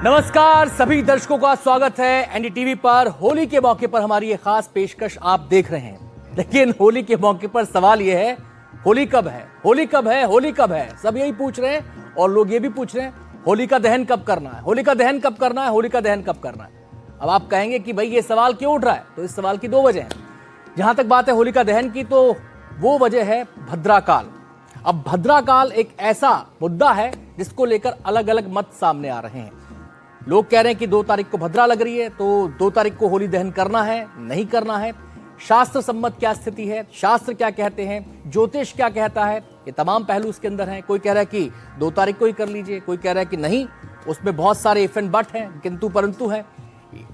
नमस्कार सभी दर्शकों का स्वागत है एनडीटीवी पर। होली के मौके पर हमारी ये खास पेशकश आप देख रहे हैं। लेकिन होली के मौके पर सवाल ये है, होली कब है, होली कब है, होली कब है। सब यही पूछ रहे हैं और लोग ये भी पूछ रहे हैं होली का दहन कब करना है, होली का दहन कब करना है, होली का दहन कब करना है। अब आप कहेंगे कि भाई ये सवाल क्यों उठ रहा है, तो इस सवाल की दो वजह हैं। जहां तक बात है होली का दहन की, तो वो वजह है भद्राकाल। अब भद्राकाल एक ऐसा मुद्दा है जिसको लेकर अलग अलग मत सामने आ रहे हैं। लोग कह रहे हैं कि 2 तारीख को भद्रा लग रही है तो 2 तारीख को होली दहन करना है, नहीं करना है। शास्त्र सम्मत क्या स्थिति है, शास्त्र क्या कहते हैं, ज्योतिष क्या कहता है, ये तमाम पहलू इसके अंदर हैं। कोई कह रहा है कि 2 तारीख को ही कर लीजिए, कोई कह रहा है कि नहीं, उसमें बहुत सारे इफ एंड बट हैं, किंतु परंतु हैं।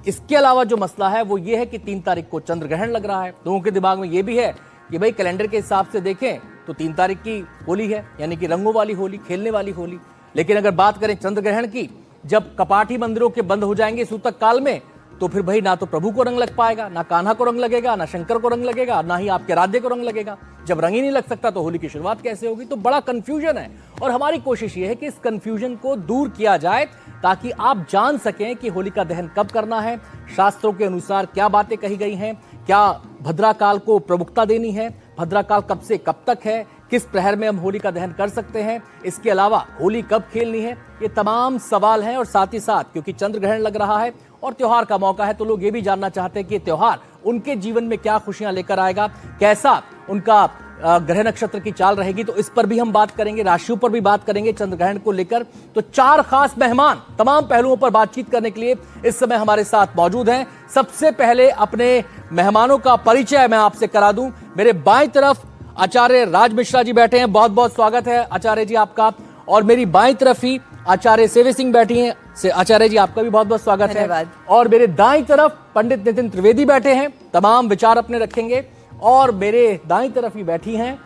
इसके अलावा जो मसला है वो ये है कि 3 तारीख को चंद्र ग्रहण लग रहा है। लोगों के दिमाग में ये भी है कि भाई कैलेंडर के हिसाब से देखें तो 3 तारीख की होली है, यानी कि रंगों वाली होली, खेलने वाली होली। लेकिन अगर बात करें चंद्र ग्रहण की, जब कपाट ही मंदिरों के बंद हो जाएंगे सूतक काल में, तो फिर भाई ना तो प्रभु को रंग लग पाएगा, ना कान्हा को रंग लगेगा, ना शंकर को रंग लगेगा, ना ही आपके राधे को रंग लगेगा। जब रंग ही नहीं लग सकता तो होली की शुरुआत कैसे होगी। तो बड़ा कंफ्यूजन है और हमारी कोशिश ये है कि इस कंफ्यूजन को दूर किया जाए ताकि आप जान सकें कि होली का दहन कब करना है, शास्त्रों के अनुसार क्या बातें कही गई हैं, क्या भद्राकाल को प्रमुखता देनी है, भद्राकाल कब से कब तक है, किस प्रहर में हम होली का दहन कर सकते हैं, इसके अलावा होली कब खेलनी है, ये तमाम सवाल हैं। और साथ ही साथ क्योंकि चंद्र ग्रहण लग रहा है और त्योहार का मौका है, तो लोग ये भी जानना चाहते हैं कि त्योहार उनके जीवन में क्या खुशियां लेकर आएगा, कैसा उनका ग्रह नक्षत्र की चाल रहेगी। तो इस पर भी हम बात करेंगे, राशियों पर भी बात करेंगे चंद्र ग्रहण को लेकर। तो 4 खास मेहमान तमाम पहलुओं पर बातचीत करने के लिए इस समय हमारे साथ मौजूद हैं। सबसे पहले अपने मेहमानों का परिचय मैं आपसे करा दूं। मेरे बाएं तरफ आचार्य राज मिश्रा जी बैठे हैं, बहुत बहुत स्वागत है आचार्य जी आपका। और मेरी बाएं तरफ ही आचार्य सेवी सिंह बैठी हैं, आचार्य जी आपका भी बहुत बहुत स्वागत है। और मेरे दाईं तरफ पंडित नितिन त्रिवेदी बैठे हैं, तमाम विचार अपने रखेंगे। और मेरे दाईं तरफ ही बैठी हैं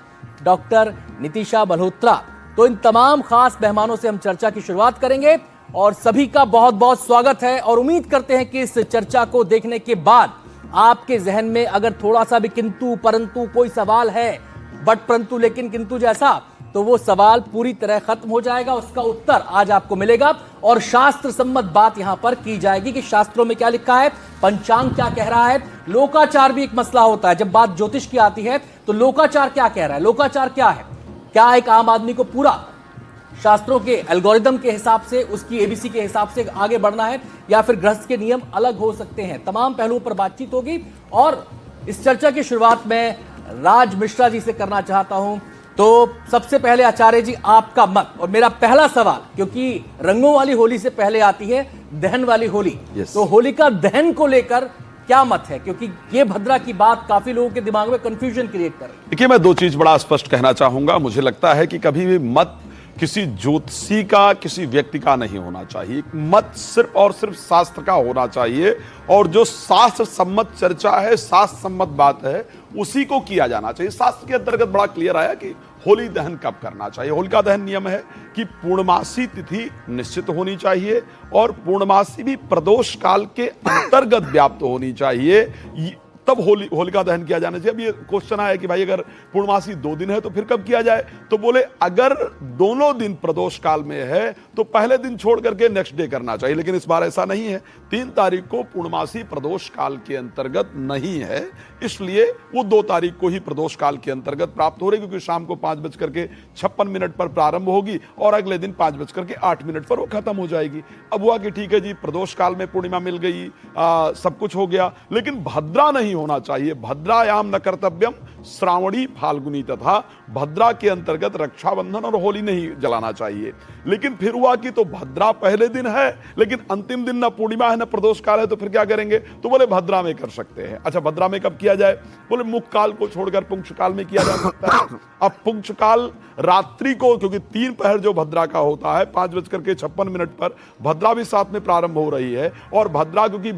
डॉक्टर नितिशा मल्होत्रा। तो इन तमाम खास मेहमानों से हम चर्चा की शुरुआत करेंगे और सभी का बहुत बहुत स्वागत है। और उम्मीद करते हैं कि इस चर्चा को देखने के बाद आपके जहन में अगर थोड़ा सा भी किंतु परंतु कोई सवाल है, बट परंतु लेकिन किंतु जैसा, तो वो सवाल पूरी तरह खत्म हो जाएगा, उसका उत्तर आज आपको मिलेगा। और शास्त्र सम्मत बात यहां पर की जाएगी कि शास्त्रों में क्या लिखा है, पंचांग क्या कह रहा है। लोकाचार भी एक मसला होता है, जब बात ज्योतिष की आती है तो लोकाचार क्या कह रहा है, लोकाचार क्या है। क्या एक आम आदमी को पूरा शास्त्रों के एल्गोरिदम के हिसाब से, उसकी एबीसी के हिसाब से आगे बढ़ना है, या फिर गृहस्थ के नियम अलग हो सकते हैं। तमाम पहलुओं पर बातचीत होगी। और इस चर्चा की शुरुआत में राज मिश्रा जी से करना चाहता हूं। तो सबसे पहले आचार्य जी आपका मत। और मेरा पहला सवाल, क्योंकि रंगों वाली होली से पहले आती है दहन वाली होली, तो होली का दहन को लेकर क्या मत है, क्योंकि ये भद्रा की बात काफी लोगों के दिमाग में कंफ्यूजन क्रिएट कर रही है। देखिए, मैं 2 चीज बड़ा स्पष्ट कहना चाहूंगा। मुझे लगता है कि कभी भी मत किसी ज्योतिषी का, किसी व्यक्ति का नहीं होना चाहिए। मत सिर्फ और सिर्फ शास्त्र का होना चाहिए, और जो शास्त्र सम्मत चर्चा है, शास्त्र सम्मत बात है, उसी को किया जाना चाहिए। शास्त्र के अंतर्गत बड़ा क्लियर आया कि होली दहन कब करना चाहिए। होलिका दहन नियम है कि पूर्णमासी तिथि निश्चित होनी चाहिए और पूर्णमासी भी प्रदोष काल के अंतर्गत व्याप्त होनी चाहिए, तब होलिका दहन किया जाना चाहिए। अब ये क्वेश्चन आया कि भाई अगर पूर्णमासी 2 दिन है तो फिर कब किया जाए, तो बोले अगर दोनों दिन प्रदोष काल में है तो पहले दिन छोड़ करके नेक्स्ट डे करना चाहिए। लेकिन इस बार ऐसा नहीं है। 3 तारीख को पूर्णमासी प्रदोष काल के अंतर्गत नहीं है, इसलिए वो 2 तारीख को ही प्रदोष काल के अंतर्गत प्राप्त हो रही, क्योंकि शाम को 5:56 पर प्रारंभ होगी और अगले दिन 5:08 पर वो खत्म हो जाएगी। अब हुआ कि ठीक है जी, प्रदोष काल में पूर्णिमा मिल गई, सब कुछ हो गया, लेकिन भद्रा नहीं होना चाहिए। भद्रायाम न कर्तव्यम श्रावणी फाल्गुनी, तथा भद्रा के अंतर्गत रक्षाबंधन और होली नहीं जलाना चाहिए। लेकिन फिर हुआ कि तो भद्रा पहले दिन है लेकिन अंतिम दिन न पूर्णिमा है न प्रदोष काल है, तो फिर क्या करेंगे, तो बोले भद्रा में कर सकते हैं। अच्छा, भद्रा में कब किया जाए, बोले मुख काल को छोड़कर पुंछ काल में किया जा सकता है। अब पुंछ काल रात्रि को, क्योंकि 3 पहर जो भद्रा का होता है, 5:56 पर भद्रा भी साथ में प्रारंभ हो रही है। और भद्रा क्योंकि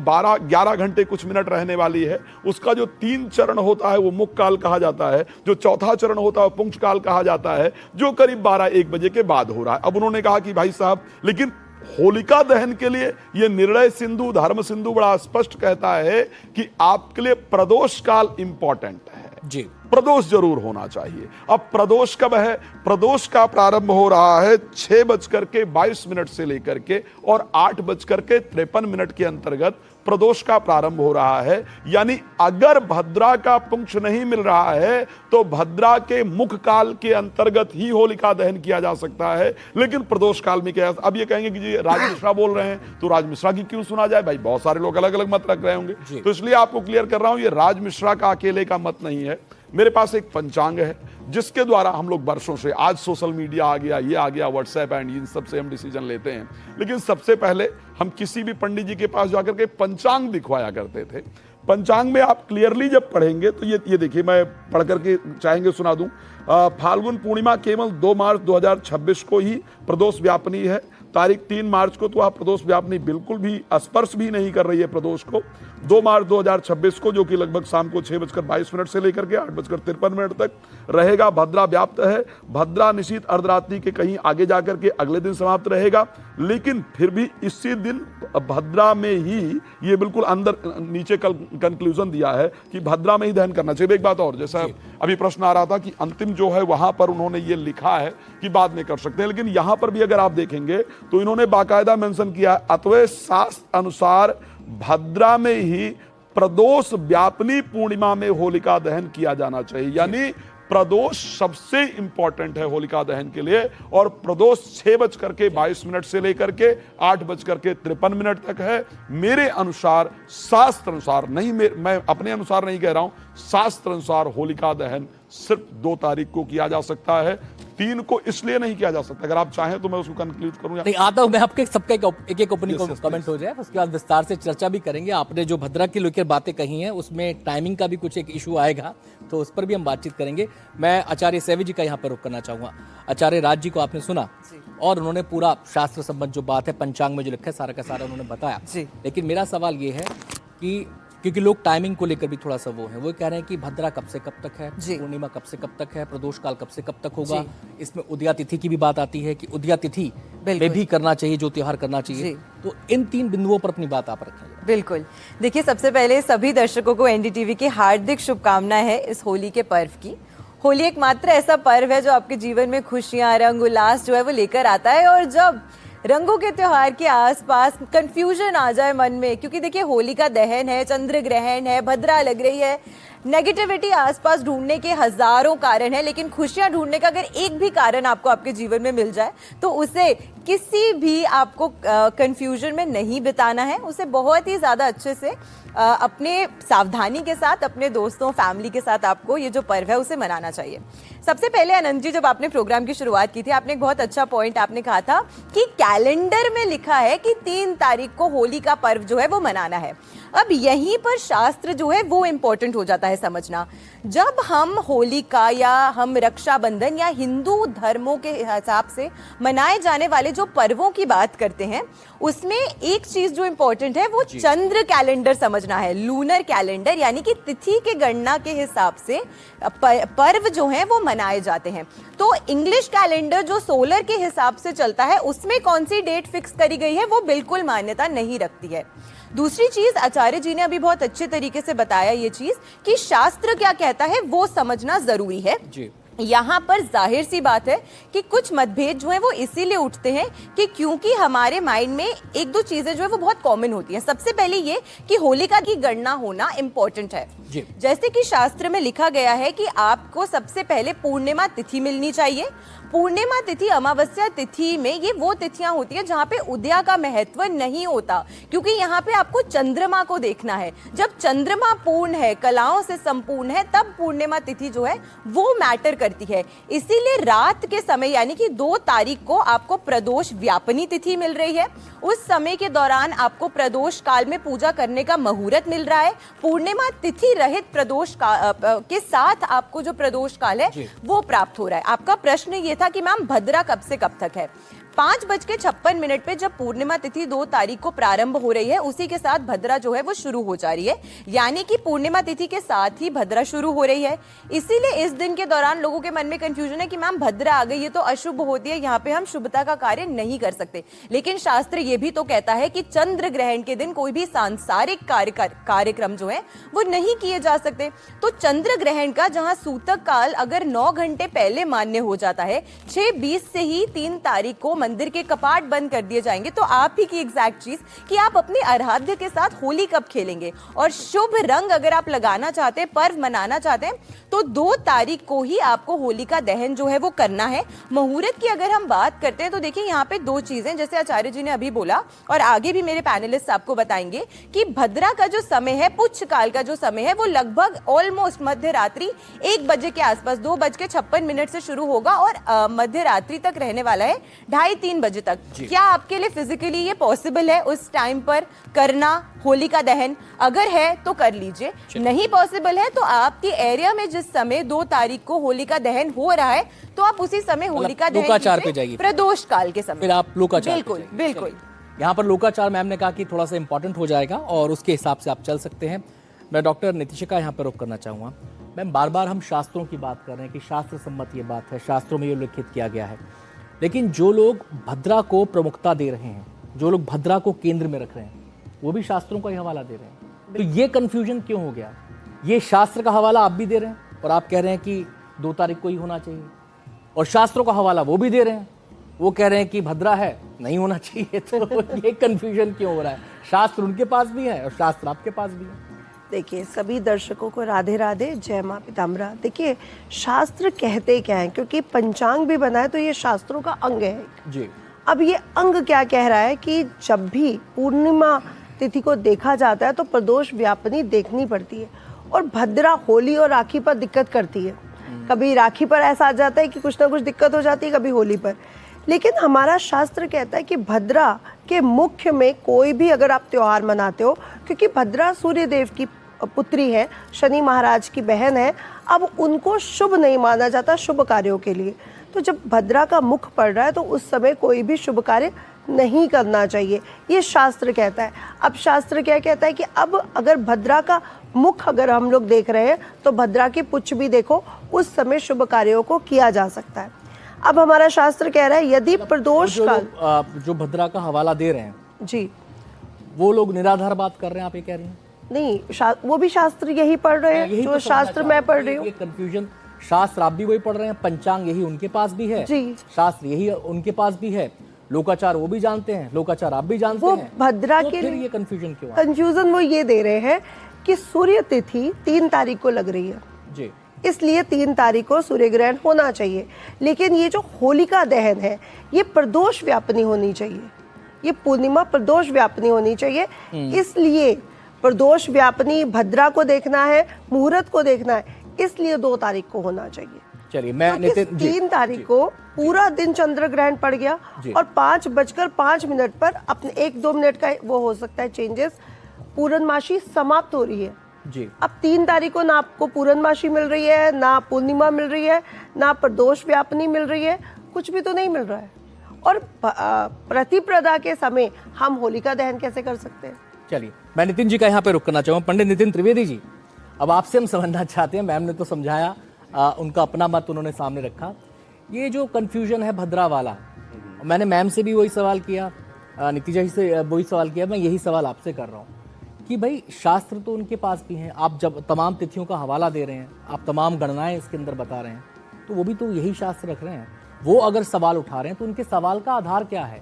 11 घंटे कुछ मिनट रहने वाली है, उसका जो 3 चरण होता है वो मुख काल कहा जाता है, जो चौथा चरण होता है पुंछ काल कहा जाता है, जो करीब 12-1 बजे के बाद हो रहा है। अब उन्होंने कहा कि भाई साहब, लेकिन होलिका दहन के लिए यह निर्णय सिंधु, धर्म सिंधु बड़ा स्पष्ट कहता है कि आपके लिए प्रदोष काल इंपॉर्टेंट है। जी प्रदोष जरूर होना चाहिए। अब प्रदोष कब है? प्रदोष का प्रारंभ हो रहा है 6:22 से लेकर के और 8:53 के अंतर्गत प्रदोष का प्रारंभ हो रहा है। यानी अगर भद्रा का पुंछ नहीं मिल रहा है तो भद्रा के मुख काल के अंतर्गत ही होलिका दहन किया जा सकता है, लेकिन प्रदोष काल में क्या है? अब ये कहेंगे कि जी राज मिश्रा बोल रहे हैं तो राज मिश्रा की क्यों सुना जाए? भाई बहुत सारे लोग अलग अलग मत रख रहे होंगे, तो इसलिए आपको क्लियर कर रहा हूं, ये राज मिश्रा का अकेले का मत नहीं है। मेरे पास एक पंचांग है जिसके द्वारा हम लोग वर्षों से, आज सोशल मीडिया आ गया, ये आ गया, व्हाट्सएप एंड इन सब से हम डिसीजन लेते हैं, लेकिन सबसे पहले हम किसी भी पंडित जी के पास जाकर के पंचांग दिखवाया करते थे। पंचांग में आप क्लियरली जब पढ़ेंगे तो ये देखिए, मैं पढ़ करके चाहेंगे सुना दूं। फाल्गुन पूर्णिमा केवल 2 मार्च 2026 को ही प्रदोष व्यापनी है। तारीख 3 मार्च को तो आप प्रदोष व्यापनी बिल्कुल भी स्पर्श भी नहीं कर रही है प्रदोष को। 2 मार्च 2026 को, जो कि लगभग शाम को 6:22 से लेकर के 8:53 तक रहेगा, भद्रा व्याप्त है। भद्रा निशीत अर्धरात्रि के कहीं आगे जाकर के अगले दिन समाप्त रहेगा, लेकिन फिर भी इसी दिन भद्रा में ही, ये बिल्कुल अंदर नीचे कंक्लूजन दिया है कि भद्रा में ही दहन करना चाहिए। एक बात और, जैसा अभी प्रश्न आ रहा था कि अंतिम जो है वहां पर उन्होंने ये लिखा है कि बाद में कर सकते हैं, लेकिन यहां पर भी अगर आप देखेंगे तो इन्होंने बाकायदा मेंशन किया, अतवे शास्त्र अनुसार भद्रा में ही प्रदोष व्यापनी पूर्णिमा में होलिका दहन किया जाना चाहिए। यानी प्रदोष सबसे इंपॉर्टेंट है होलिका दहन के लिए, और प्रदोष 6:22 से लेकर के 8:53 तक है। मेरे अनुसार, शास्त्र अनुसार नहीं, मैं अपने अनुसार नहीं कह रहा हूं, शास्त्र अनुसार होलिका दहन सिर्फ 2 तारीख को किया जा सकता है, 3 को इसलिए नहीं किया जा सकता। अगर आप चाहें तो मैं उसको कंक्लूड करूंगा। नहीं, आता हूं मैं, आपके सबका एक ओपनिंग कमेंट हो जाए, उसके बाद विस्तार से चर्चा भी करेंगे। आपने जो भद्रा की लेकर बातें कही हैं उसमें टाइमिंग का भी कुछ एक इशू आएगा, तो उस पर भी हम बातचीत करेंगे। मैं आचार्य सेवी जी का यहाँ पर रुक करना चाहूंगा। आचार्य राज जी को आपने सुना और उन्होंने पूरा शास्त्र संबंध जो बात है पंचांग में जो लिखा है सारा का सारा उन्होंने बताया, लेकिन मेरा सवाल ये है कि क्योंकि लोग टाइमिंग को लेकर भी थोड़ा सा वो है, वो कह रहे हैं कि भद्रा कब से कब तक है, पूर्णिमा कब से कब तक है, प्रदोष काल कब से कब तक होगा। इसमें उदया तिथि की भी बात आती है कि उदया तिथि में भी करना चाहिए जो त्योहार करना चाहिए, तो इन 3 बिंदुओं पर अपनी बात आप रखेंगे। बिल्कुल, देखिए सबसे पहले सभी दर्शकों को एनडीटीवी की हार्दिक शुभकामनाएं है इस होली के पर्व की। होली एक मात्र ऐसा पर्व है जो आपके जीवन में खुशियां, रंग, उल्लास जो है वो लेकर आता है, और जब रंगों के त्योहार के आसपास कंफ्यूजन आ जाए मन में, क्योंकि देखिए होली का दहन है, चंद्र ग्रहण है, भद्रा लग रही है, नेगेटिविटी आसपास ढूंढने के हजारों कारण है, लेकिन खुशियां ढूंढने का अगर एक भी कारण आपको आपके जीवन में मिल जाए तो उसे किसी भी आपको कंफ्यूजन में नहीं बिताना है, उसे बहुत ही ज़्यादा अच्छे से अपने सावधानी के साथ अपने दोस्तों, फैमिली के साथ आपको ये जो पर्व है उसे मनाना चाहिए। सबसे पहले आनंद जी, जब आपने प्रोग्राम की शुरुआत की थी, आपने एक बहुत अच्छा पॉइंट आपने कहा था कि कैलेंडर में लिखा है कि 3 तारीख को होली का पर्व जो है वो मनाना है। अब यहीं पर शास्त्र जो है वो इंपॉर्टेंट हो जाता है समझना। जब हम होली का या हम रक्षाबंधन या हिंदू धर्मों के हिसाब से मनाए जाने वाले जो पर्वों की बात करते हैं, उसमें एक चीज जो इंपॉर्टेंट है वो चंद्र कैलेंडर समझना है, लूनर कैलेंडर, यानी कि तिथि के गणना के हिसाब से पर्व जो हैं वो मनाए जाते हैं। तो इंग्लिश कैलेंडर जो सोलर के हिसाब से चलता है, उसमें कौन सी डेट फिक्स करी गई है वो बिल्कुल मान्यता नहीं रखती है। दूसरी चीज, आचार्य जी ने अभी बहुत अच्छे तरीके से बताया ये चीज कि शास्त्र क्या कहता है वो समझना जरूरी है जी। यहाँ पर जाहिर सी बात है कि कुछ मतभेद जो है वो इसीलिए उठते हैं कि क्योंकि हमारे माइंड में 1-2 चीजें जो है वो बहुत कॉमन होती हैं। सबसे पहले ये कि होलिका की गणना होना इंपॉर्टेंट है। जैसे कि शास्त्र में लिखा गया है कि आपको सबसे पहले पूर्णिमा तिथि मिलनी चाहिए। पूर्णिमा तिथि, अमावस्या तिथि में ये वो तिथियां होती है जहां पे उदया का महत्व नहीं होता, क्योंकि यहाँ पे आपको चंद्रमा को देखना है। जब चंद्रमा पूर्ण है, कलाओं से संपूर्ण है, तब पूर्णिमा तिथि जो है वो मैटर करती है। इसीलिए रात के समय यानी कि 2 तारीख को आपको प्रदोष व्यापनी तिथि मिल रही है। उस समय के दौरान आपको प्रदोष काल में पूजा करने का मुहूर्त मिल रहा है। पूर्णिमा तिथि रहित प्रदोष के साथ आपको जो प्रदोष काल है वो प्राप्त हो रहा है। आपका प्रश्न ये था कि मैम भद्रा कब से कब तक है। 5:56 पे जब पूर्णिमा तिथि 2 तारीख को प्रारंभ हो रही है, उसी के साथ भद्रा जो है वो शुरू हो जा रही है, यानी कि पूर्णिमा तिथि के साथ ही भद्रा शुरू हो रही है। इसीलिए इस दिन के दौरान लोगों के मन में कंफ्यूजन है कि मैम भद्रा आ गई, ये तो अशुभ होती है, यहाँ पे हम शुभता का कार्य नहीं कर सकते। लेकिन शास्त्र ये भी तो कहता है कि चंद्र ग्रहण के दिन कोई भी सांसारिक कार्यक्रम जो है वो नहीं किए जा सकते। तो चंद्र ग्रहण का जहां सूतक काल अगर 9 घंटे पहले मान्य हो जाता है, 6:20 से ही 3 तारीख को मंदिर के कपाट बंद कर दिए जाएंगे, तो आप ही की एग्जैक्ट चीज कि आप अपने आराध्य के साथ होली कब खेलेंगे। और शुभ रंग अगर आप लगाना चाहते हैं, पर्व मनाना चाहते हैं, तो 2 तारीख को ही आपको होली का दहन जो है वो करना है। मुहूर्त की अगर हम बात करते हैं तो देखिए यहाँ पे 2 चीजें, जैसे आचार्य जी ने अभी बोला और आगे भी मेरे पैनलिस्ट आपको बताएंगे कि भद्रा का जो समय है, पुच्छ काल का जो समय है, वो लगभग ऑलमोस्ट मध्य रात्रि 1 बजे के आसपास 2:56 से शुरू होगा और मध्य रात्रि तक रहने वाला है, 2:30-3 बजे तक। क्या आपके लिए फिजिकली ये पॉसिबल है उस टाइम पर करना होली का दहन? अगर है तो कर लीजिए, नहीं पॉसिबल है तो आपके एरिया में जिस समय 2 तारीख को होली का दहन हो रहा है, तो आप उसी समय होली का दहन लोकाचार पे जाइए, प्रदोष काल के समय फिर आप लोकाचार पे बिल्कुल जाइए। बिल्कुल। यहाँ पर लोकाचार मैम ने कहा कि थोड़ा सा इंपॉर्टेंट हो जाएगा और उसके हिसाब से आप चल सकते हैं। मैं डॉक्टर नितिशिका यहाँ पर रुक करना चाहूँगा। मैम, बार बार हम शास्त्रों की बात कर रहे हैं कि शास्त्र सम्मत ये बात है, शास्त्रों में ये उल्लिखित किया गया है, लेकिन जो लोग भद्रा को प्रमुखता दे रहे हैं, जो लोग भद्रा को केंद्र में रख रहे हैं, वो भी शास्त्रों का ही हवाला दे रहे हैं। तो ये कंफ्यूजन क्यों हो गया? ये शास्त्र का हवाला आप भी दे रहे हैं और आप कह रहे हैं कि 2 तारीख को ही होना चाहिए, और शास्त्रों का हवाला वो भी दे रहे हैं, वो कह रहे हैं कि भद्रा है, नहीं होना चाहिए। तो ये कंफ्यूजन क्यों हो रहा है? शास्त्र उनके पास भी है और शास्त्र आपके पास भी है। देखिए, सभी दर्शकों को राधे राधे, जय माँ पीताम्बरा। देखिए, शास्त्र कहते क्या है, क्योंकि पंचांग भी बना है तो ये शास्त्रों का अंग है जी। अब ये अंग क्या कह रहा है कि जब भी पूर्णिमा तिथि को देखा जाता है तो प्रदोष व्यापनी देखनी पड़ती है, और भद्रा होली और राखी पर दिक्कत करती है। कभी राखी पर ऐसा आ जाता है कि कुछ ना कुछ दिक्कत हो जाती है, कभी होली पर। लेकिन हमारा शास्त्र कहता है कि भद्रा के मुख्य में कोई भी अगर आप त्योहार मनाते हो, क्योंकि भद्रा सूर्य देव की पुत्री है, शनि महाराज की बहन है, अब उनको शुभ नहीं माना जाता शुभ कार्यों के लिए। तो जब भद्रा का मुख पड़ रहा है तो उस समय कोई भी शुभ कार्य नहीं करना चाहिए, ये शास्त्र कहता है। अब शास्त्र क्या कहता है कि अब अगर भद्रा का मुख अगर हम लोग देख रहे हैं तो भद्रा की पुच्छ भी देखो, उस समय शुभ कार्यों को किया जा सकता है। अब हमारा शास्त्र कह रहा है यदि प्रदोष काल, जो भद्रा का हवाला दे रहे हैं जी, वो लोग निराधार बात कर रहे हैं, आप ये कह रही हैं? नहीं, वो भी शास्त्र यही पढ़ रहे हैं जो शास्त्र मैं पढ़ रही हूँ। ये कंफ्यूजन, शास्त्र आप भी वही पढ़ रहे हैं, पंचांग यही उनके पास भी है जी, शास्त्र यही उनके पास भी है, लोकाचार वो भी जानते हैं, लोकाचार आप भी जानते वो हैं। भद्रा तो के फिर ये कंफ्यूजन क्यों? कंफ्यूजन वो ये दे रहे हैं कि सूर्य तिथि 3 तारीख को लग रही है जी, इसलिए 3 तारीख को सूर्य ग्रहण होना चाहिए। लेकिन ये जो होलिका दहन है ये प्रदोष व्यापनी होनी चाहिए, ये पूर्णिमा प्रदोष व्यापनी होनी चाहिए। इसलिए प्रदोष व्यापनी भद्रा को देखना है, मुहूर्त को देखना है, इसलिए 2 तारीख को होना चाहिए। चलिए मैं नितिन, 3 तारीख को पूरा दिन चंद्र ग्रहण पड़ गया और 5:05 पर अपने 1-2 मिनट का वो हो सकता है चेंजेस, पूर्णमासी समाप्त हो रही है जी। अब 3 तारीख को ना आपको पूर्णमासी मिल रही है, ना पूर्णिमा मिल रही है, ना प्रदोष व्यापनी मिल रही है, कुछ भी तो नहीं मिल रहा है। और प्रतिप्रदा के समय हम होलिका दहन कैसे कर सकते हैं? चलिए मैं नितिन जी का यहाँ पे रुक करना चाहूँगा। पंडित नितिन त्रिवेदी जी, अब आपसे हम समझना चाहते हैं, मैम ने तो समझाया, उनका अपना मत उन्होंने सामने रखा। ये जो कंफ्यूजन है भद्रा वाला, मैंने मैम से भी वही सवाल किया, नितिजा जी से वही सवाल किया, मैं यही सवाल आपसे कर रहा हूँ कि भाई शास्त्र तो उनके पास भी हैं, आप जब तमाम तिथियों का हवाला दे रहे हैं, आप तमाम गणनाएं इसके अंदर बता रहे हैं, तो वो भी तो यही शास्त्र रख रहे हैं। वो अगर सवाल उठा रहे हैं तो उनके सवाल का आधार क्या है?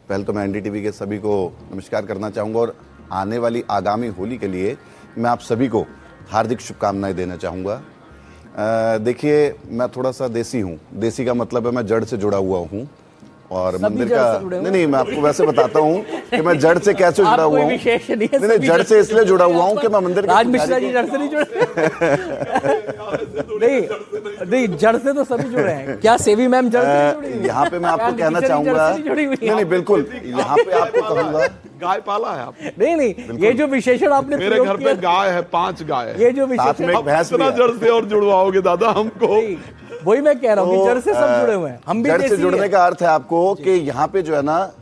पहले तो मैं एनडीटीवी के सभी को नमस्कार करना चाहूँगा और आने वाली आगामी होली के लिए मैं आप सभी को हार्दिक शुभकामनाएं देना चाहूँगा। देखिए, मैं थोड़ा सा देसी हूँ, देसी का मतलब है मैं जड़ से जुड़ा हुआ हूँ और मंदिर का नहीं, मैं आपको वैसे बताता हूँ कि मैं जड़ से कैसे जुड़ा हुआ हूँ। नहीं, जड़ से इसलिए जुड़ा हुआ हूँ कि मैं मंदिर राज मिश्रा जी जड़ से नहीं जुड़े? नहीं, जड़ से तो सभी जुड़े हैं। क्या सेवी मैम जड़ से जुड़ी? यहाँ पे मैं आपको कहना चाहूंगा, नहीं बिल्कुल, यहाँ पे आपको कहूंगा, गाय पाला है आप? नहीं, ये जो विशेषण आपने मेरे घर पे गाय है, 5 गाय है, ये जो साथ में एक भैंस भी कितना है। जड़ से और जुड़वाओगे दादा हमको? वही मैं कह रहा हूँ कि जड़ से सब जुड़े हुए हैं, हम भी जड़ से देसी जुड़ने हैं। का अर्थ है आपको कि यहाँ पे जो है ना,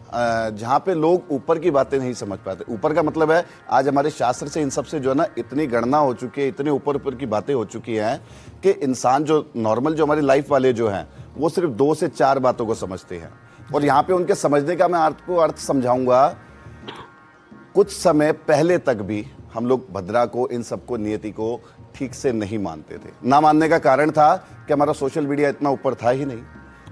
जहाँ पे लोग ऊपर की बातें नहीं समझ पाते, ऊपर का मतलब है आज हमारे शास्त्र से इन सब से जो है ना इतनी गणना हो चुकी है, इतने ऊपर ऊपर की बातें हो चुकी हैं कि इंसान जो नॉर्मल जो हमारी लाइफ वाले जो हैं वो सिर्फ 2 से 4 बातों को समझते हैं। और यहाँ पे उनके समझने का मैं आपको अर्थ समझाऊंगा। कुछ समय पहले तक भी हम लोग भद्रा को, इन सबको, नियति को ठीक से नहीं मानते थे। ना मानने का कारण था कि हमारा सोशल मीडिया इतना ऊपर था ही नहीं,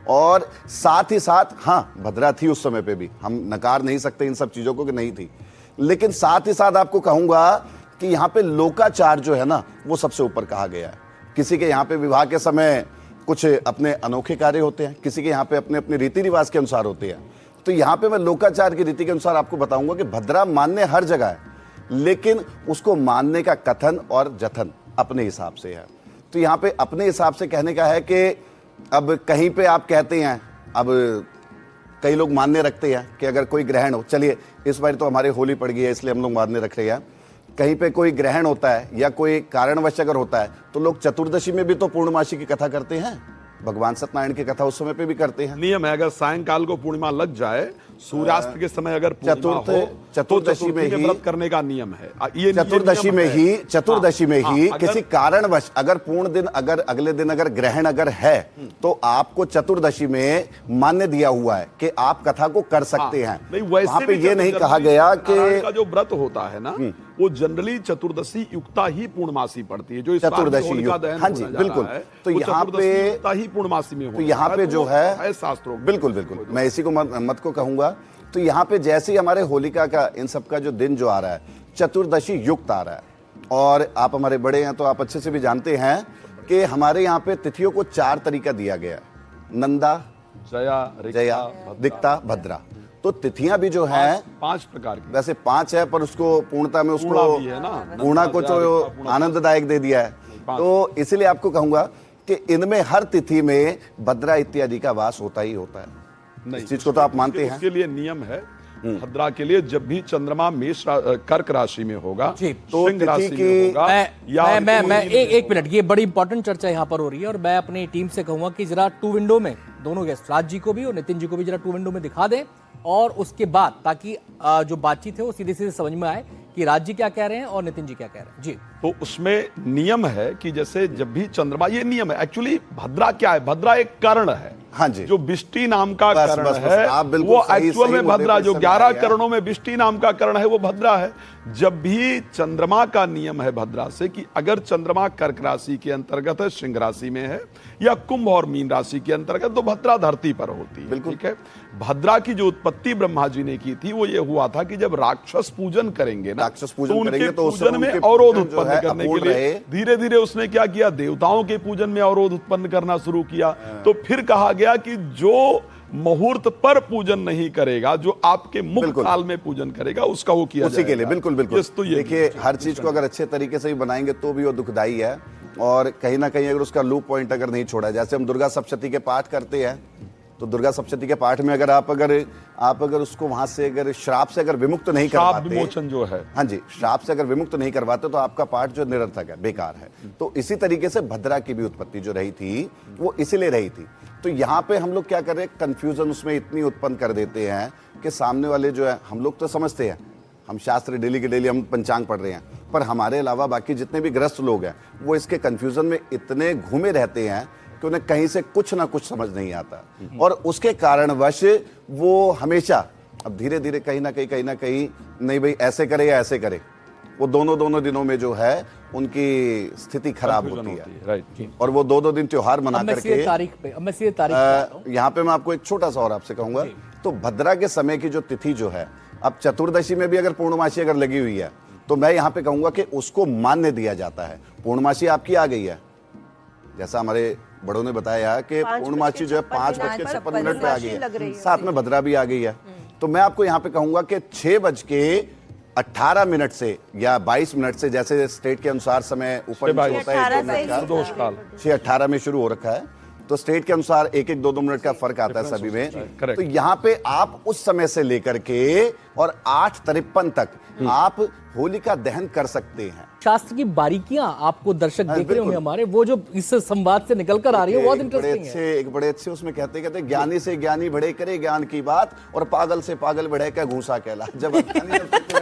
और साथ ही साथ हाँ भद्रा थी उस समय पे भी, हम नकार नहीं सकते इन सब चीज़ों को कि नहीं थी, लेकिन साथ ही साथ आपको कहूँगा कि यहाँ पे लोकाचार जो है ना वो सबसे ऊपर कहा गया है। किसी के यहाँ पे विवाह के समय कुछ अपने अनोखे कार्य होते हैं, किसी के यहाँ पे अपने अपने रीति रिवाज के अनुसार होते हैं। तो यहाँ पे मैं लोकाचार की रीति के अनुसार आपको बताऊंगा कि भद्रा मान्य हर जगह है, लेकिन उसको मानने का कथन और जथन अपने हिसाब से है। तो यहाँ पे अपने हिसाब से कहने का है कि अब कहीं पे आप कहते हैं, अब कई लोग मान्य रखते हैं कि अगर कोई ग्रहण हो, चलिए इस बार तो हमारे होली पड़ गई है इसलिए हम लोग मान्य रख रहे हैं, कहीं पे कोई ग्रहण होता है या कोई कारणवश अगर होता है तो लोग चतुर्दशी में भी तो पूर्णमासी की कथा करते हैं, भगवान सत्यनारायण की कथा उस समय पे भी करते हैं। नियम है, अगर सायंकाल को पूर्णिमा लग जाए, सूर्यास्त के समय अगर पूर्णिमा हो, तो चतुर्दशी में ही व्रत करने का नियम है। ये चतुर्दशी में ही, चतुर्दशी में ही हाँ, किसी कारणवश अगर पूर्ण दिन, अगर अगले दिन अगर ग्रहण अगर है तो आपको चतुर्दशी में मान्य दिया हुआ है कि आप कथा को कर सकते हैं। नहीं, वैसे वहां पे भी ये नहीं कहा गया कि नारायण का जो व्रत होता है ना, वो जनरली चतुर्दशी युक्ता ही पूर्णमासी पड़ती है, जो इस बार चतुर्दशी होलिका युक्त, दहन हाँ जी, होने जा बिल्कुल। रहा है, तो वो यहाँ चतुर्दशी पे युक्ता ही पूर्णमासी में तो यहाँ पे जो है शास्त्रों में। बिल्कुल बिल्कुल, मैं इसी को मत को कहूंगा। तो यहाँ पे जैसे ही हमारे होलिका का इन सब का जो दिन जो आ रहा है चतुर्दशी युक्त आ रहा है, और आप हमारे बड़े हैं तो आप अच्छे से भी जानते हैं कि हमारे यहाँ पे तिथियों को 4 तरीका दिया गया है, नंदा, जया, दिक्ता, भद्रा। तो तिथियां भी जो हैं 5 प्रकार की, वैसे 5 है, पर उसको पूर्णता में पूर्णा उसको भी है ना, पूर्णा को तो आनंददायक दे दिया है। तो इसलिए आपको कहूंगा कि इनमें हर तिथि में भद्रा इत्यादि का वास होता ही होता है। इस चीज को तो आप मानते हैं। उसके लिए नियम है भद्रा के लिए, जब भी चंद्रमा मेष कर्क राशि में होगा, जी, तो सिंह राशि में होगा, मैं एक मिनट, ये बड़ी इंपॉर्टेंट चर्चा यहाँ पर हो रही है, और मैं अपनी टीम से कहूंगा कि जरा 2 विंडो में दोनों गेस्ट, राज जी को भी और नितिन जी को भी जरा 2 विंडो में दिखा दें, और उसके बाद ताकि जो बातचीत है वो सीधे सीधे समझ में आए कि राज जी क्या कह रहे हैं और नितिन जी क्या कह रहे हैं। जी, तो उसमें नियम है कि जैसे जब भी चंद्रमा, ये नियम है एक्चुअली। भद्रा क्या है? भद्रा एक कर्ण है, हाँ जी, जो बिष्टि नाम का बस, कर्ण बस, बस, है, आप बिल्कुल वो सही एक्चुअल में मुद्दे भद्रा, पे जो समझ 11 गया। करणों में बिष्टि नाम का कर्ण है वो भद्रा है। जब भी चंद्रमा का नियम है भद्रा से कि अगर चंद्रमा कर्क राशि के अंतर्गत है, सिंह राशि में है, या कुंभ और मीन राशि के अंतर्गत, तो भद्रा धरती पर होती है। बिल्कुल। ठीक है। भद्रा की जो उत्पत्ति ब्रह्मा जी ने की थी वो ये हुआ था कि जब राक्षस पूजन करेंगे ना, राक्षस पूजन तो उनके करेंगे तो उस पूजन समय में उनके अवरोध पूजन जो उत्पन्न है करने के अपूर्ण लिए रहे। धीरे धीरे उसने क्या किया, देवताओं के पूजन में अवरोध उत्पन्न करना शुरू किया। तो फिर कहा गया कि जो मुहूर्त पर पूजन नहीं करेगा, जो आपके मुख काल में पूजन करेगा, उसका वो किया उसी के लिए बिल्कुल बिल्कुल। तो ये देखिए, हर चीज को अगर अच्छे तरीके से भी बनाएंगे तो भी वो दुखदाई है, और कहीं ना कहीं अगर उसका लूप पॉइंट अगर नहीं छोड़ा, जैसे हम दुर्गा सप्तशती के पाठ करते हैं, तो दुर्गा सप्तशती के पाठ में अगर आप अगर उसको वहां से अगर श्राप से अगर विमुक्त नहीं करवाते, विमोचन जो है, हाँ जी, श्राप से अगर विमुक्त नहीं करवाते तो आपका पाठ जो निरर्थक है, बेकार है। तो इसी तरीके से भद्रा की भी उत्पत्ति जो रही थी वो इसीलिए रही थी। तो यहाँ पे हम लोग क्या कर रहे हैं, कंफ्यूजन उसमें इतनी उत्पन्न कर देते हैं कि सामने वाले जो है, हम लोग तो समझते हैं, हम शास्त्र डेली के डेली हम पंचांग पढ़ रहे हैं, पर हमारे अलावा बाकी जितने भी ग्रस्त लोग हैं वो इसके कंफ्यूजन में इतने घूमे रहते हैं कि उन्हें कहीं से कुछ ना कुछ समझ नहीं आता, और उसके कारणवश वो हमेशा अब धीरे धीरे कहीं ना कहीं नहीं भाई ऐसे करे या ऐसे करे, वो दोनों दिनों में जो है उनकी स्थिति खराब होती है। राइट। और वो 2 दिन त्योहार मना करके यहाँ पे मैं आपको एक छोटा सा और आपसे कहूंगा, तो भद्रा के समय की जो तिथि जो है, अब चतुर्दशी में भी अगर पूर्णमासी अगर लगी हुई है तो मैं यहाँ पे कहूंगा कि उसको मान्य दिया जाता है। पूर्णमासी आपकी आ गई है, जैसा हमारे बड़ों ने बताया कि पूर्णमासी जो है 5:56 पे आ गई है, साथ में भद्रा भी आ गई है। तो मैं आपको यहाँ पे कहूंगा कि 6:18 से या 22 मिनट से, जैसे स्टेट के अनुसार समय ऊपर नीचे होता है, 2 काल 6:18 में शुरू हो रखा है, तो स्टेट के अनुसार 1-1, 2-2 मिनट का फर्क आता है सभी में। correct। तो यहाँ पे आप उस समय से लेकर के और 8:53 तक आप होलिका दहन कर सकते हैं। शास्त्र की बारीकियां आपको दर्शक देख रहे होंगे हमारे, वो जो इस संवाद से निकल कर आ रही है बहुत इंटरेस्टिंग है। एक बड़े अच्छे उसमें कहते ज्ञानी से ज्ञानी बढ़े करे ज्ञान की बात, और पागल से पागल बढ़े का घूसा कहला। जब ज्ञानी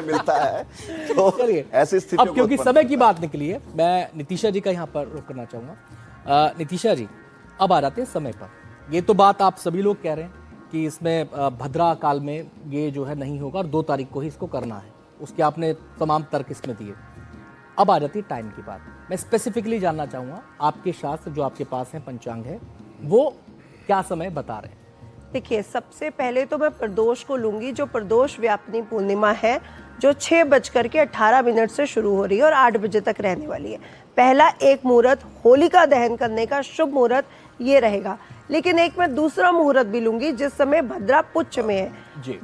मिलता है तो चलिए ऐसी स्थिति अब क्योंकि समय की बात निकली है, मैं नीतिशा जी का यहाँ पर रुक करना चाहूंगा। नीतिशा जी, अब आ जाते हैं समय पर। ये तो बात आप सभी लोग कह रहे हैं कि इसमें भद्रा काल में ये जो है नहीं होगा और 2 तारीख को ही इसको करना है, उसके आपने तमाम तर्क इसमें दिए। अब आ जाती है टाइम की बात। मैं स्पेसिफिकली जानना चाहूँगा, आपके शास्त्र जो आपके पास हैं, पंचांग है, वो क्या समय बता रहे हैं? देखिए, सबसे पहले तो मैं प्रदोष को लूंगी, जो प्रदोष व्यापिनी पूर्णिमा है, जो 6:18 से शुरू हो रही है और 8 बजे तक रहने वाली है। पहला एक मुहूर्त होलिका दहन करने का शुभ मुहूर्त ये रहेगा। लेकिन एक मैं दूसरा मुहूर्त भी लूंगी जिस समय भद्रा पुच्छ में है,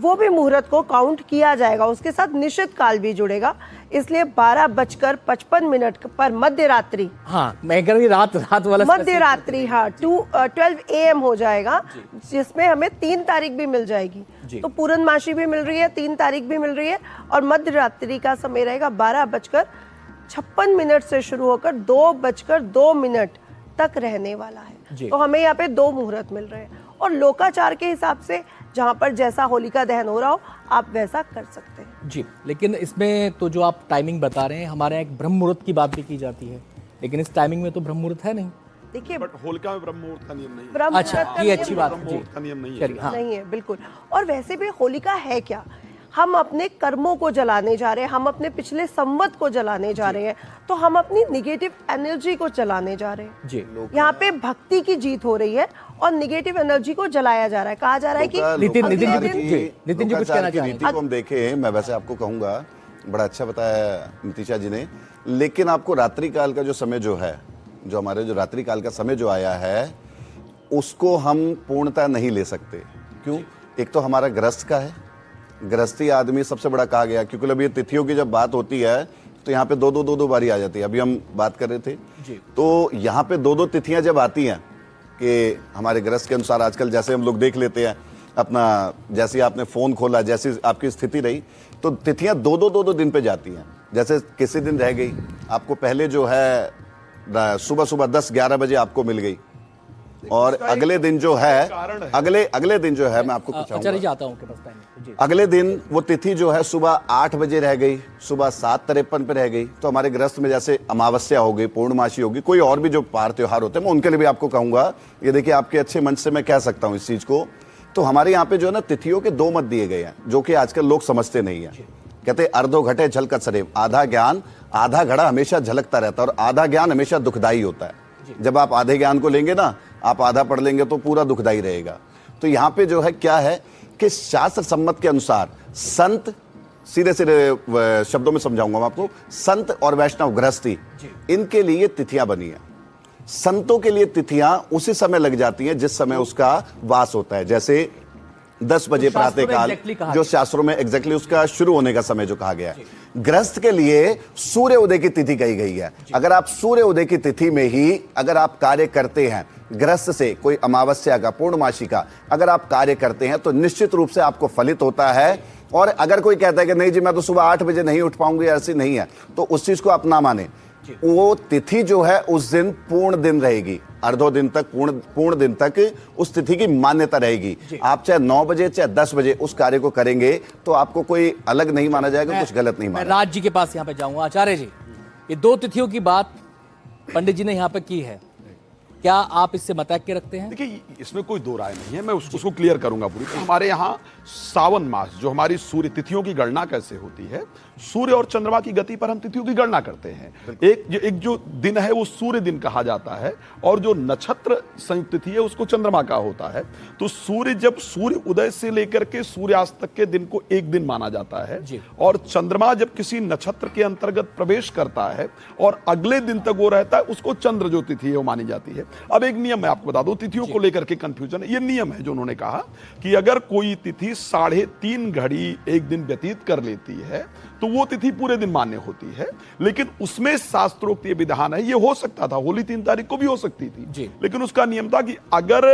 वो भी मुहूर्त को काउंट किया जाएगा, उसके साथ निश्चित काल भी जुड़ेगा। इसलिए 12:55 पर मध्य रात्रि, हाँ मैं कह रही रात वाला मध्य रात्रि, हाँ 12 AM हो जाएगा, जिसमें हमें 3 तारीख भी मिल जाएगी। तो पूर्णमासी भी मिल रही है, 3 तारीख भी मिल रही है, और मध्य रात्रि का समय रहेगा 12:56 से शुरू होकर 2:02 तक रहने वाला है। तो हमें यहाँ पे 2 मुहूर्त मिल रहे हैं, और लोकाचार के हिसाब से जहाँ पर जैसा होलिका दहन हो रहा हो आप वैसा कर सकते हैं जी। लेकिन इसमें तो जो आप टाइमिंग बता रहे हैं, हमारे यहाँ एक ब्रह्म मुहूर्त की बात भी की जाती है, लेकिन इस टाइमिंग में तो ब्रह्म मुहूर्त है नहीं। देखिए, बट होलिका में ब्रह्म मुहूर्त का नियम नहीं है। ब्रह्म अच्छा, मुहूर्त का ये नियम अच्छी बात ब्रह्म जी। मुहूर्त का नियम नहीं है। चलिए, हाँ नहीं है, बिल्कुल। और वैसे भी होलिका है क्या, हम अपने कर्मों को जलाने जा रहे हैं, हम अपने पिछले संवत को जलाने जा रहे हैं, तो हम अपनी निगेटिव एनर्जी को जलाने जा रहे हैं जी। यहाँ पे भक्ति की जीत हो रही है और निगेटिव एनर्जी को जलाया जा रहा है। कहा जा रहा है कि नितिन जी लोकाचार कुछ की- जी, नितिन जी कुछ लोकाचार कहना की चाहेंगे? रीति को हम देखें, मैं वैसे आपको कहूंगा बड़ा अच्छा बताया नीतिशा जी ने, लेकिन आपको रात्रि काल का जो समय जो है, जो हमारे जो रात्रि काल का समय जो आया है, उसको हम पूर्णतः नहीं ले सकते। क्यों? एक तो हमारा ग्रस्त का है, गृहस्थी आदमी सबसे बड़ा कहा गया, क्योंकि अब ये तिथियों की जब बात होती है तो यहाँ पे दो बारी आ जाती है। अभी हम बात कर रहे थे जी। तो यहाँ पे 2 तिथियां जब आती हैं कि हमारे ग्रस्त के अनुसार, आजकल जैसे हम लोग देख लेते हैं अपना, जैसे आपने फोन खोला, जैसी आपकी स्थिति रही, तो तिथियां 2 दिन पे जाती हैं। जैसे किसी दिन रह गई आपको, पहले जो है सुबह 10-11 बजे आपको मिल गई, और अगले दिन जो है, अगले दिन जो है, मैं आपको कुछ अच्छा जी, आता हूँ आपके पास टाइम जी। अगले दिन वो तिथि जो है सुबह 8 बजे रह गई, सुबह 7:53 पे रह गई। तो हमारे ग्रस्त में जैसे अमावस्या हो गई, पूर्णमासी होगी, कोई और भी जो पार त्योहार होते हैं, मैं उनके लिए भी आपको कहूंगा, ये देखिए आपके अच्छे मंच से मैं कह सकता हूं इस चीज को। तो हमारे यहाँ पे जो है ना, तिथियों के 2 मत दिए गए हैं, जो कि आजकल लोग समझते नहीं है। कहते अर्धो घटे झलकत सरेव, आधा ज्ञान, आधा घड़ा हमेशा झलकता रहता है, और आधा ज्ञान हमेशा दुखदाई होता है। जब आप आधे ज्ञान को लेंगे ना, आप आधा पढ़ लेंगे तो पूरा दुखदाई रहेगा। तो यहाँ पे जो है क्या है कि शास्त्र सम्मत के अनुसार संत, सीधे शब्दों में समझाऊंगा मैं आपको, संत और वैष्णव गृहस्थी, इनके लिए तिथियां बनी है। संतों के लिए तिथियां उसी समय लग जाती हैं जिस समय उसका वास होता है। जैसे 10 बजे प्रातःकाल, जो शास्त्रों में एग्जैक्टली उसका शुरू होने का समय जो कहा गया है। गृहस्थ के लिए सूर्य उदय की तिथि कही गई है। अगर आप सूर्य उदय की तिथि में ही अगर आप कार्य करते हैं, गृहस्थ से कोई अमावस्या का, पूर्णमासी का अगर आप कार्य करते हैं, तो निश्चित रूप से आपको फलित होता है। और अगर कोई कहता है कि नहीं जी मैं तो सुबह 8 बजे नहीं उठ पाऊंगी, ऐसी नहीं है, तो उस चीज को आप ना माने। वो तिथि जो है उस दिन पूर्ण दिन रहेगी, अर्धो दिन तक, पूर्ण दिन तक उस तिथि की मान्यता रहेगी। आप चाहे 9 बजे चाहे 10 बजे उस कार्य को करेंगे तो आपको कोई अलग नहीं माना जाएगा, कुछ गलत नहीं माना। राज जी के पास यहाँ पे जाऊंगा। आचार्य जी, ये 2 तिथियों की बात पंडित जी ने यहाँ पे की है, क्या आप इससे मतैक्य रखते हैं? देखिए, इसमें कोई 2 राय नहीं है, मैं उसको क्लियर करूंगा पूरी। तो हमारे यहाँ सावन मास, जो हमारी सूर्य तिथियों की गणना कैसे होती है, सूर्य और चंद्रमा की गति पर हम तिथियों की गणना करते हैं। एक जो दिन है वो सूर्य दिन कहा जाता है, और जो नक्षत्र संयुक्त तिथि है उसको चंद्रमा का होता है। तो जब सूर्य उदय से लेकर के सूर्यास्त तक के दिन को एक दिन माना जाता है, और चंद्रमा जब किसी नक्षत्र के अंतर्गत प्रवेश करता है और अगले दिन तक वो रहता है, उसको चंद्र जो तिथि है वो मानी जाती है। अब एक नियम मैं आपको बता दूं, तिथियों को लेकर के कंफ्यूजन है। ये नियम है जो उन्होंने कहा कि अगर कोई तिथि 3.5 घड़ी एक दिन व्यतीत कर लेती है तो वो तिथि पूरे दिन मान्य होती है, लेकिन उसमें शास्त्रोक्त ये विधान है, ये हो सकता था होली 3 तारीख को भी हो सकती थी, लेकिन उसका नियम था कि अगर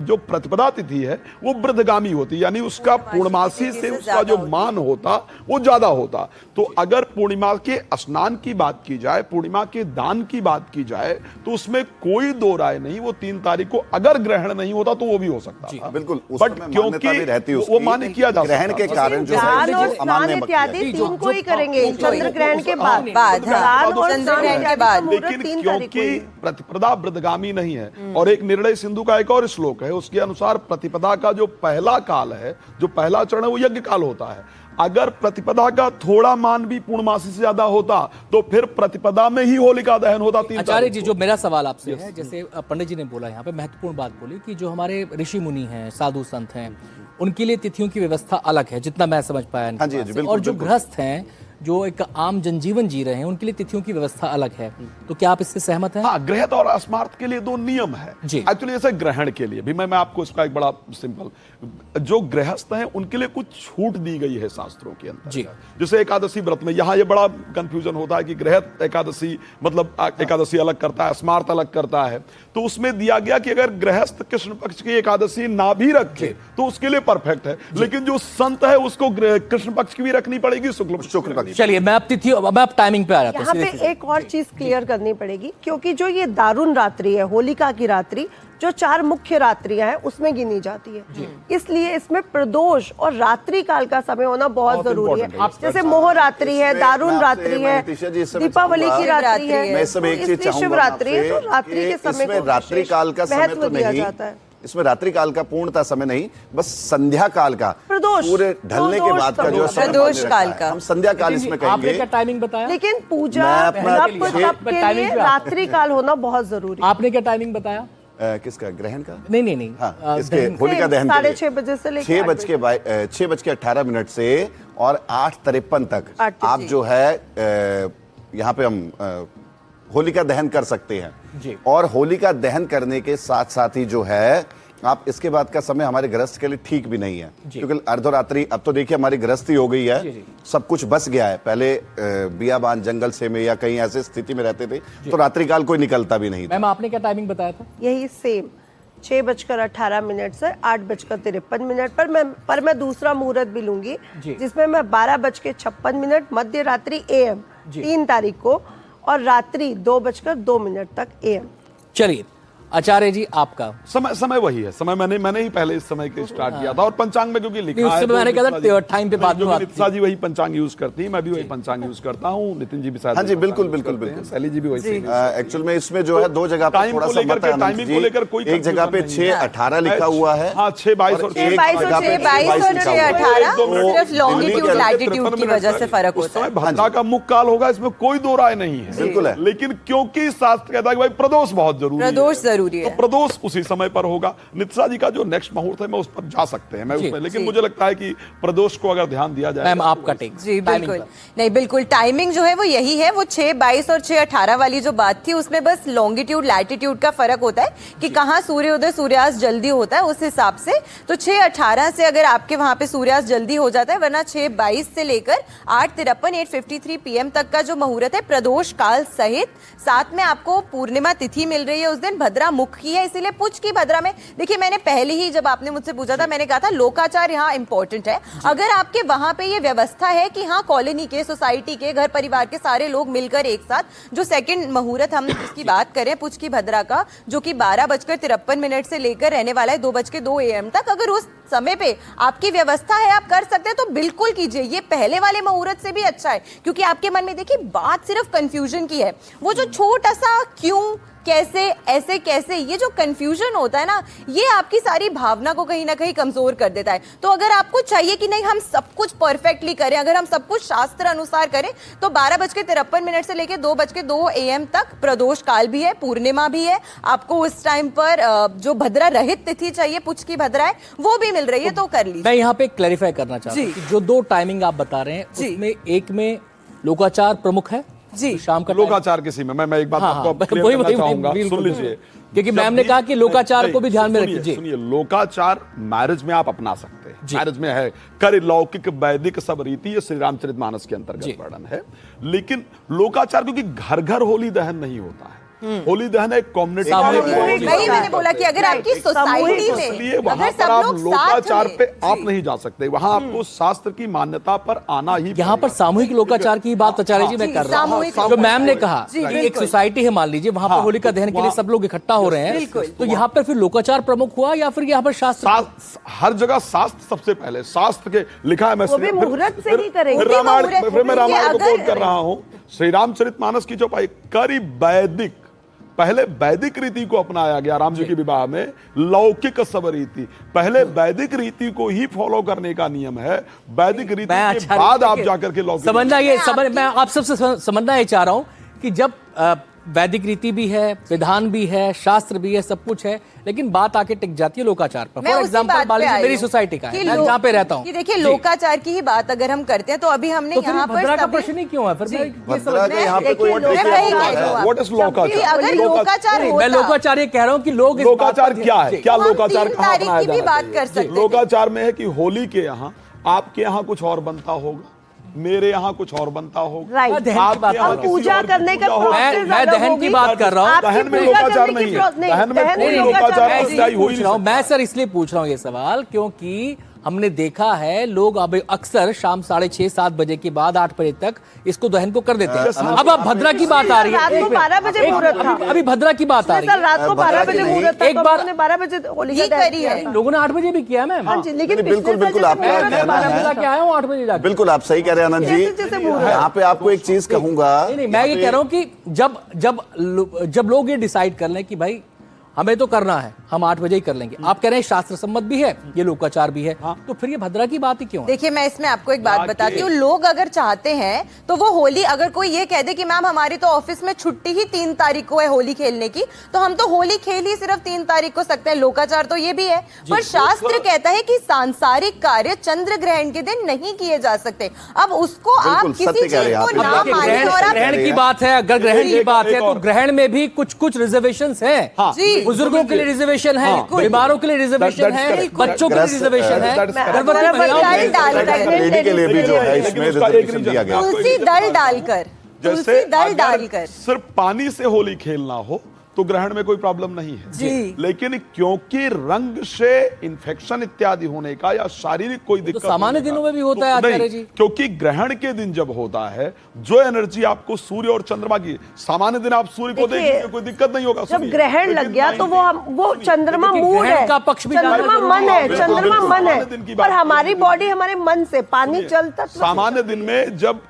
जो प्रतिपदा तिथि है वो वृद्धगामी होती, यानी उसका पूर्णमासी से उसका जो मान होता वो ज्यादा होता। तो अगर पूर्णिमा के स्नान की बात की जाए, पूर्णिमा के दान की बात की जाए, तो उसमें कोई दो राय नहीं, वो 3 तारीख को अगर ग्रहण नहीं होता तो वो भी हो सकता था। बिल्कुल, बट क्योंकि वो मान्य किया जा ग्रहण के कारण जो दान और है स्नान इत्यादि 3 को ही करेंगे, चंद्र ग्रहण के बाद। बाद, हाँ, दान और चंद्र स्नान ग्रहण के इत्यादि बाद। का मुहूर्त लेकिन 3 तारीख को क्योंकि ही। प्रतिपदा वृद्धगामी नहीं है, और एक निर्णय सिंधु का एक और श्लोक है, उसके अनुसार प्रतिपदा का जो पहला काल है, जो पहला चरण है, वो यज्ञ काल होता है। अगर प्रतिपदा का थोड़ा मान भी पूर्णमासी से ज्यादा होता तो फिर प्रतिपदा में ही होलिका दहन होता। 3 आचार्य जी, जो मेरा सवाल आपसे है, जैसे पंडित जी ने बोला, यहाँ पे महत्वपूर्ण बात बोली कि जो हमारे ऋषि मुनि हैं, साधु संत हैं, उनके लिए तिथियों की व्यवस्था अलग है, जितना मैं समझ पाया इनकी हाँ जी, बात से। बिल्कुल, और जो बिल्कुल। गृहस्थ हैं, जो एक आम जनजीवन जी रहे हैं, उनके लिए तिथियों की व्यवस्था अलग है। तो क्या आप इससे सहमत हैं? हाँ, गृहस्थ और अस्मार्थ के लिए 2 नियम है जी। एक्चुअली। जैसे ग्रहण के लिए भी मैं आपको इसका एक बड़ा सिंपल, जो गृहस्थ हैं उनके लिए कुछ छूट दी गई है शास्त्रों के अंदर। जी। जैसे एकादशी व्रत में यहाँ ये बड़ा कंफ्यूजन होता है कि गृहस्थ एकादशी मतलब एकादशी अलग करता है, अस्मार्थ अलग करता है, तो उसमें दिया गया कि अगर गृहस्थ कृष्ण पक्ष की एकादशी ना भी रखे तो उसके लिए परफेक्ट है, लेकिन जो संत है उसको कृष्ण पक्ष की भी रखनी पड़ेगी, शुक्ल पक्ष। चलिए, मैं अब टाइमिंग पे आ जाता यहाँ हूँ। पे एक और चीज क्लियर करनी पड़ेगी, क्योंकि जो ये दारुण रात्रि है, होलिका की रात्रि, जो 4 मुख्य रात्रियां हैं उसमें गिनी जाती है, इसलिए इसमें प्रदोष और रात्रि काल का समय होना बहुत जरूरी है। जैसे मोह रात्रि है, दारुण रात्रि है, दीपावली की रात्रि है, मैं सब एक चीज चाहूंगा शिवरात्रि है, तो रात्रि के समय इसमें को रात्रि काल का समय महत्व तो दिया नहीं, जाता है। इसमें रात्रि काल का पूर्णता समय नहीं, बस संध्या काल का, प्रदोष, पूरे ढलने के बाद का जो समय प्रदोष मान्य काल रखा है। का। हम संध्या काल इसमें आपने कहेंगे। क्या टाइमिंग बताया? लेकिन पूजा मैं अपना जप के लिए- तप के टाइमिंग लिए पे आता हूं। रात्रि काल होना बहुत जरूरी है। आपने क्या टाइमिंग बताया? किसका, ग्रहण का? नहीं। हाँ, इसके दहन- होलिका दहन 6:30 बजे से लेकर 6:18 से और 8:53 तक 8 आप जो है यहाँ पे हम होलिका दहन कर सकते हैं जी। और होलिका दहन करने के साथ साथ ही जो है आप इसके बाद का समय हमारे गृहस्थ के लिए ठीक भी नहीं है, क्योंकि अर्धरात्रि, अब तो देखिए हमारी गृहस्थी हो गई है, सब कुछ बस गया है। पहले बियाबान जंगल से में या कहीं ऐसे स्थिति में रहते थे तो रात्रिकाल कोई निकलता भी नहीं था। मैम, आपने क्या टाइमिंग बताया था? यही सेम 6:18 से 8:53 पर मैं दूसरा मुहूर्त भी लूंगी, जिसमें मैं 12:56 मध्य रात्रि AM 3 तारीख को, और रात्रि 2:02 तक AM। चलिए आचार्य जी, आपका समय वही है, समय मैंने ही पहले इस समय के स्टार्ट किया था, और पंचांग में क्योंकि लिखा नहीं, उससे है, मैंने कहा था टाइम पे बात में बात नितिशा जी वही पंचांग यूज करती है, मैं भी वही पंचांग यूज करता हूँ, नितिन जी भी शायद। हाँ जी, बिल्कुल, पंचांग use बिल्कुल, करते हैं, शैली जी भी वैसे ही। एक्चुअल में इसमें जो है 2 जगह पे टाइम थोड़ा को सा लेकर मत के, है आनंद टाइमिंग जी। को लेकर कोई एक जगह पे confusion नहीं है। 6:18 लिखा हुआ है, हाँ, 6:22 और 6:22 और 6:18 सिर्फ लॉन्गिट्यूड लैटिट्यूड की वजह से फर्क होता है। भद्रा का मुख्य काल होगा, इसमें कोई दो राय नहीं है, बिल्कुल है। लेकिन क्योंकि शास्त्र कहता है कि भाई प्रदोष बहुत जरूरी है, प्रदोष जरूरी है, तो प्रदोष उसी समय पर होगा। नितिशा जी का जो नेक्स्ट मुहूर्त है मैं उस पर जा सकते हैं, मैं उसमें, लेकिन मुझे लगता है कि प्रदोष को अगर ध्यान दिया जाए। मैम, आपका टेक? जी बिल्कुल नहीं, बिल्कुल टाइमिंग जो है वो यही है, वो 6:22 और 6:18 वाली जो बात थी उसमें बस लॉन्गिट्यूड लैटिट्यूड का फर्क होता है कि कहाँ सूर्योदय सूर्यास्त जल्दी होता है उस हिसाब से। तो 6:18 से अगर आपके वहां पे सूर्यास्त जल्दी हो जाता है, वरना 6:22 से लेकर 8:53 PM तक का जो मुहूर्त है प्रदोष काल सहित, साथ में आपको पूर्णिमा तिथि मिल रही है उस दिन, भद्रा मुख की है, इसीलिए पुच की भद्रा में। देखिए, मैंने पहले ही जब आपने मुझसे पूछा था, मैंने कहा था लोकाचार यहाँ इंपॉर्टेंट है। अगर आपके वहां पे ये व्यवस्था है कि हाँ कॉलोनी के, सोसाइटी के, घर परिवार के सारे लोग मिलकर एक साथ, जो सेकंड मुहूर्त हम इसकी बात करें पुच की भद्रा का, जो कि 12:53 से लेकर रहने वाला है 2:02 AM तक, अगर उस समय पे आपकी व्यवस्था है, आप कर सकते हैं तो बिल्कुल कीजिए। ये पहले वाले मुहूर्त से भी अच्छा है, क्योंकि आपके मन में देखिए बात सिर्फ कंफ्यूजन की है, वो जो छोटा सा क्यों, कैसे, ऐसे कैसे, ये जो कंफ्यूजन होता है ना, ये आपकी सारी भावना को कहीं ना कहीं कमजोर कर देता है। तो अगर आपको चाहिए कि नहीं हम सब कुछ परफेक्टली करें, अगर हम सब कुछ शास्त्र अनुसार करें, तो 12:53 से लेकर 2:02 AM तक प्रदोष काल भी है, पूर्णिमा भी है, आपको उस टाइम पर जो भद्रा रहित तिथि चाहिए, पुच की भद्रा है, वो भी मिल रही है, तो कर लीजिए। मैं यहाँ पे क्लैरिफाई करना चाहता हूँ कि जो 2 टाइमिंग आप बता रहे हैं उसमें एक में लोकाचार प्रमुख है जी, शाम का लोकाचार किसी में मैं एक बात हाँ, आपको हाँ, clear वही- करना वही- चाहूंगा, बिल्कुल, सुन लीजिए। क्योंकि मैम ने कहा कि लोकाचार को भी ध्यान में रखिए। सुनिए, लोकाचार मैरिज में आप अपना सकते हैं, मैरिज में है कर लौकिक वैदिक सब रीति, ये श्री रामचरितमानस के अंतर्गत वर्णन है। लेकिन लोकाचार क्योंकि घर घर होली दहन नहीं होता है, होली दहन एक कम्युनिटी, वही मैंने बोला कि अगर आपकी सोसाइटी में इसलिए वहां अगर पर सब आप लोग लोकाचार साथ पे में आप नहीं जा सकते, वहां आपको शास्त्र की मान्यता पर आना ही यहाँ पर सामूहिक लोकाचार की बात आचार्य जी मैं कर रहा हूँ। सामूहिक जो मैम ने कहा जी, कि एक बिल्कुल। सोसाइटी है, मान लीजिए वहां पर होलिका दहन के लिए सब लोग इकट्ठा हो रहे हैं, बिल्कुल। तो यहाँ पर फिर लोकाचार प्रमुख हुआ या फिर यहाँ पर शास्त्र? हर जगह शास्त्र सबसे पहले, शास्त्र के लिखा है, मैं वो भी मुहूर्त से ही करेंगे। फिर रामायण, फिर मैं रामायण को अगर- कोट कर रहा हूं, श्री रामचरितमानस की जो करी वैदिक, पहले वैदिक रीति को अपनाया गया राम जी के विवाह में, लौकिक सब रीति, पहले वैदिक रीति को ही फॉलो करने का नियम है, वैदिक रीति के बाद आप जाकर के लौकिक समझना, ये समझ, मैं आप सबसे समझना ये चाह रहा हूं कि जब वैदिक रीति भी है, विधान भी है, शास्त्र भी है, सब कुछ है, लेकिन बात आके टिक जाती है लोकाचार पर। मैं फॉर उसी एग्जाम्पल बात मान पे लीजिए आई मेरी हूँ सोसाइटी का कि है, मैं जहाँ पे रहता हूँ, कि देखिए जी। लोकाचार की ही बात अगर हम करते हैं तो अभी हमने तो फिर यहाँ पर भद्रा का सभी- प्रश्न ही क्यों है फिर? मैं ये भद्रा के यहाँ पे देखिए, कोई लोग- मैं वही कह रही हूँ What is कि लोकाचार? अगर लोकाचार नहीं, होता मैं लोकाचार ये कह रहा हूँ कि लोग इस बात लोकाचार पर- क्या है, जी। क्या तो हम लोकाचार 3 कहाँ तारीख अपनाया की भी जाना बात चाहिए? कर सकते हैं। लोकाचार में है कि होली के यहाँ, आपके यहाँ कुछ और बनता होगा, मेरे यहाँ कुछ और बनता होगा, राइट। मैं दहन की आपके बात यहाँ कर हम रहा हूँ। किसी पूजा और की करने का पूजा होगी। process मैं अलग दहन की होगी। बात कर रहा हूँ। आपकी दहन में पूजा लोकाचार करने की नहीं है, नहीं, दहन में दहन कोई में लोकाचार मैं नहीं इसलिए हो ही पूछ नहीं रहा हूं, सकता। मैं सर इसलिए पूछ रहा हूं ये सवाल क्योंकि हमने देखा है लोग अब अक्सर शाम 6:30-7 बजे के बाद 8 बजे तक इसको दहन को कर देते हैं। अब भद्रा की बात आ रही है, रात को 12 बजे मुहूर्त था। अभी भद्रा की बात आ रही सर है। रात को 12 बजे नहीं। मुहूर्त था, एक तो बार- हमने 12 बजे होलिका ये दहन करी किया है। था। लोगों ने 8 बजे भी किया मैम। हाँ जी, लेकिन नहीं, बिल्कुल, पिछले साल बिल्कुल, जैसे आपका मुहूर्त कहना था, 12 बजे जाके आया हूँ, 8 बजे जाके। बिल्कुल आप सही कह रहे हैं आनंद जी। जैसे मुहूर्त। यहाँ पे आपको एक चीज कहूंगा, नहीं, मैं ये कह रहा हूँ कि जब लोग ये डिसाइड कर लें कि भाई हमें तो करना है, हम 8 बजे ही कर लेंगे, आप कह रहे हैं शास्त्र सम्मत भी है, ये लोकाचार भी है, तो फिर ये भद्रा की बात ही क्यों है? देखिए मैं इसमें आपको एक बात बताती हूँ, लोग अगर चाहते हैं तो वो होली, अगर कोई ये कह दे कि मैम हमारी तो ऑफिस में छुट्टी ही 3 तारीख को है होली खेलने की, तो हम तो होली खेल ही सिर्फ 3 तारीख को सकते हैं, लोकाचार तो ये भी है। पर शास्त्र कहता है कि सांसारिक कार्य चंद्र ग्रहण के दिन नहीं किए जा सकते। अब उसको आप बिल्कुल, किसी सत्य कह चीज रहे हैं को आप। ना देखिए, मानिए और आप ग्रहण की बात है, अगर ग्रहण की बात है एक तो और। ग्रहण में भी कुछ रिजर्वेशंस हैं। जी। बुजुर्गों के लिए रिजर्वेशन है, हाँ। बीमारों के लिए रिजर्वेशन That's है, correct. बच्चों के लिए रिजर्वेशन है, That's correct. गर्भवती महिलाओं के लिए डाल रिजर्वेशन है। लेडी के लिए भी जो है लेकिन इसमें उसका एक रिजर्वेशन रीजन दिया गया। है। तुलसी दल डालकर, तुलसी जैसे दल अगर डालकर सिर्फ पानी से होली खेलना हो तो ग्रहण में कोई प्रॉब्लम नहीं है जी। लेकिन क्योंकि रंग से इन्फेक्शन इत्यादि होने का या शारीरिक कोई दिक्कत सामान्य होने का, दिनों में भी होता है नहीं, आचार्य जी। क्योंकि ग्रहण के दिन जब होता है जो एनर्जी आपको सूर्य और चंद्रमा की, सामान्य दिन आप सूर्य को देखिए, देखेंगे कोई दिक्कत नहीं होगा। जब सुनिए, ग्रहण लग लेकिन गया तो वो चंद्रमा लेकिन मूड ग्रहण है, का पक्ष भी जानना चंद्रमा जरूरी मन है। है, बिल्कुल, चंद्रमा बिल्कुल, मन है, सामान्य दिन की बात पर हमारी नहीं। बॉडी हमारे मन से, पानी जल तत्व से। सामान्य दिन में जब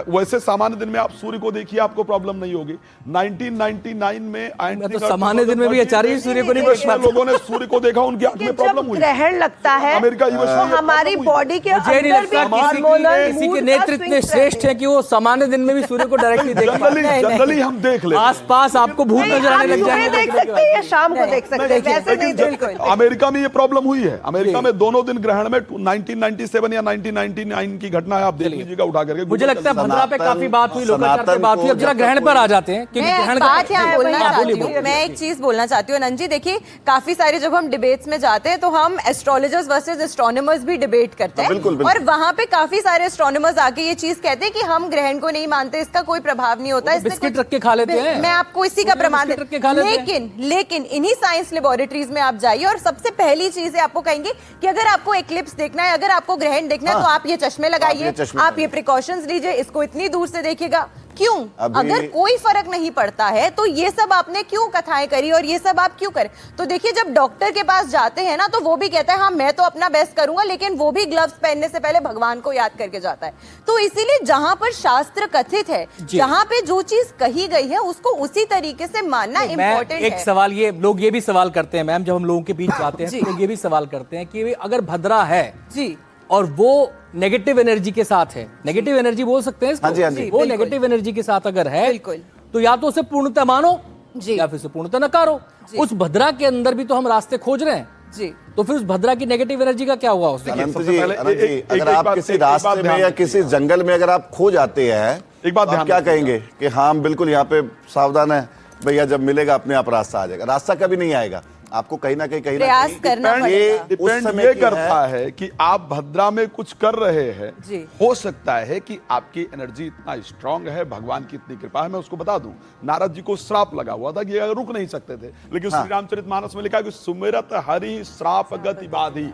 वैसे सामान्य दिन में आप सूर्य को देखिए आपको प्रॉब्लम नहीं होगी। 1999 में मैं तो सामान्य दिन में भी आचार्य जी सूर्य को नहीं देख पाता। लोगों ने सूर्य को देखा, उनकी आंख कि में प्रॉब्लम जब हुई। ग्रहण लगता है अमेरिका तो यूएसए में हमारी प्रॉब्लम हुई। बॉडी के मुझे नहीं अंदर भी लगता हार्मोनल किसी मूड के का नेतृत्व इतने swings श्रेष्ठ रहते है कि वो सामान्य दिन में भी सूर्य को डायरेक्टली देख पाते हैं। जनरली हम देख लेते हैं। आसपास आपको भूत नहीं, नजर आप आने लग सुबह जाएंगे। देख सकते हैं या शाम को देख सकते हैं, वैसे नहीं देख सकते। अमेरिका में ये प्रॉब्लम हुई है। अमेरिका में दोनों दिन ग्रहण में 1997 या 1999 की घटना है, आप देख लीजिएगा उठा करके। मुझे लगता है भद्रा पे काफी बात हुई, लोकाचार पे सनातन बात हुई, अब को जरा जब ग्रहण तक पर आ जाते हैं क्योंकि मैं ग्रहण बात यहाँ बोलना हाँ, चाहती बोलिए, हूँ, मैं एक चीज बोलना चाहती हूँ अनंत जी। देखिए काफी सारे जब हम डिबेट्स में जाते हैं तो हम एस्ट्रोलॉजर्स वर्सेस एस्ट्रोनॉमर्स भी डिबेट करते हैं, बिल्कुल, बिल्कुल। और वहां पे काफी सारे एस्ट्रोनॉमर्स आके ये चीज कहते हैं कि हम ग्रहण को नहीं मानते, इसका कोई प्रभाव नहीं होता, इससे बिस्किट कुछ- रख के खा लेते हैं। मैं आपको इसी का वो प्रमाण बिस्किट रख के खा लेते हैं। लेकिन इन्हीं साइंस लेबोरेटरीज में आप जाइए और सबसे पहली चीज है आपको कहेंगे कि अगर आपको एक्लिप्स देखना है, अगर आपको ग्रहण देखना है, तो आप ये चश्मे लगाइए, आप ये प्रिकॉशंस लीजिए, इसको इतनी दूर से देखिएगा। क्यों? अगर कोई फर्क नहीं पड़ता है तो ये सब आपने क्यों कथाएं करी और ये सब आप क्यों करें? तो देखिए जब डॉक्टर के पास जाते हैं ना तो वो भी कहता है हाँ मैं तो अपना बेस्ट करूंगा, लेकिन वो भी ग्लव्स पहनने से पहले भगवान को याद करके जाता है। तो इसीलिए जहां पर शास्त्र कथित है, जहां पे जो चीज कही गई है उसको उसी तरीके से मानना इम्पोर्टेंट है। एक सवाल ये लोग ये भी सवाल करते हैं मैम, जब हम लोगों के बीच जाते हैं तो लोग ये भी सवाल करते हैं कि अगर भद्रा है जी और वो नेगेटिव एनर्जी के साथ है, नेगेटिव एनर्जी बोल सकते हैं इसको? हाँ जी, हाँ जी। वो बिल्कुल। नेगेटिव एनर्जी के साथ अगर है बिल्कुल। तो या तो उसे पूर्णतः मानो जी। या फिर उसे पूर्णतः नकारो। उस भद्रा के अंदर भी तो हम रास्ते खोज रहे हैं, जी तो फिर उस भद्रा की नेगेटिव एनर्जी का क्या हुआ उससे? अनंत सबसे जी, पहले अनंत जी, एक अगर आप बात- किसी एक बात रास्ते में ध्यान या रखिएगा। किसी जंगल में अगर आप खो जाते हैं, एक बात तो ध्यान आप क्या रखिएगा। कहेंगे कि हाँ हम बिल्कुल यहाँ पे सावधान है, भैया जब मिलेगा अपने आप रास्ता आ जाएगा। रास्ता कभी नहीं आएगा, आपको कहीं ना कहीं प्रयास करना पड़ेगा। डिपेंड ये करता है कि आप भद्रा में कुछ कर रहे हैं। जी। हो सकता है कि आपकी एनर्जी इतना स्ट्रांग है, भगवान की इतनी कृपा है। मैं उसको बता दूं, नारद जी को श्राप लगा हुआ था कि ये रुक नहीं सकते थे, लेकिन श्री रामचरितमानस में लिखा कि सुमिरत हरि श्राप गति बाधी,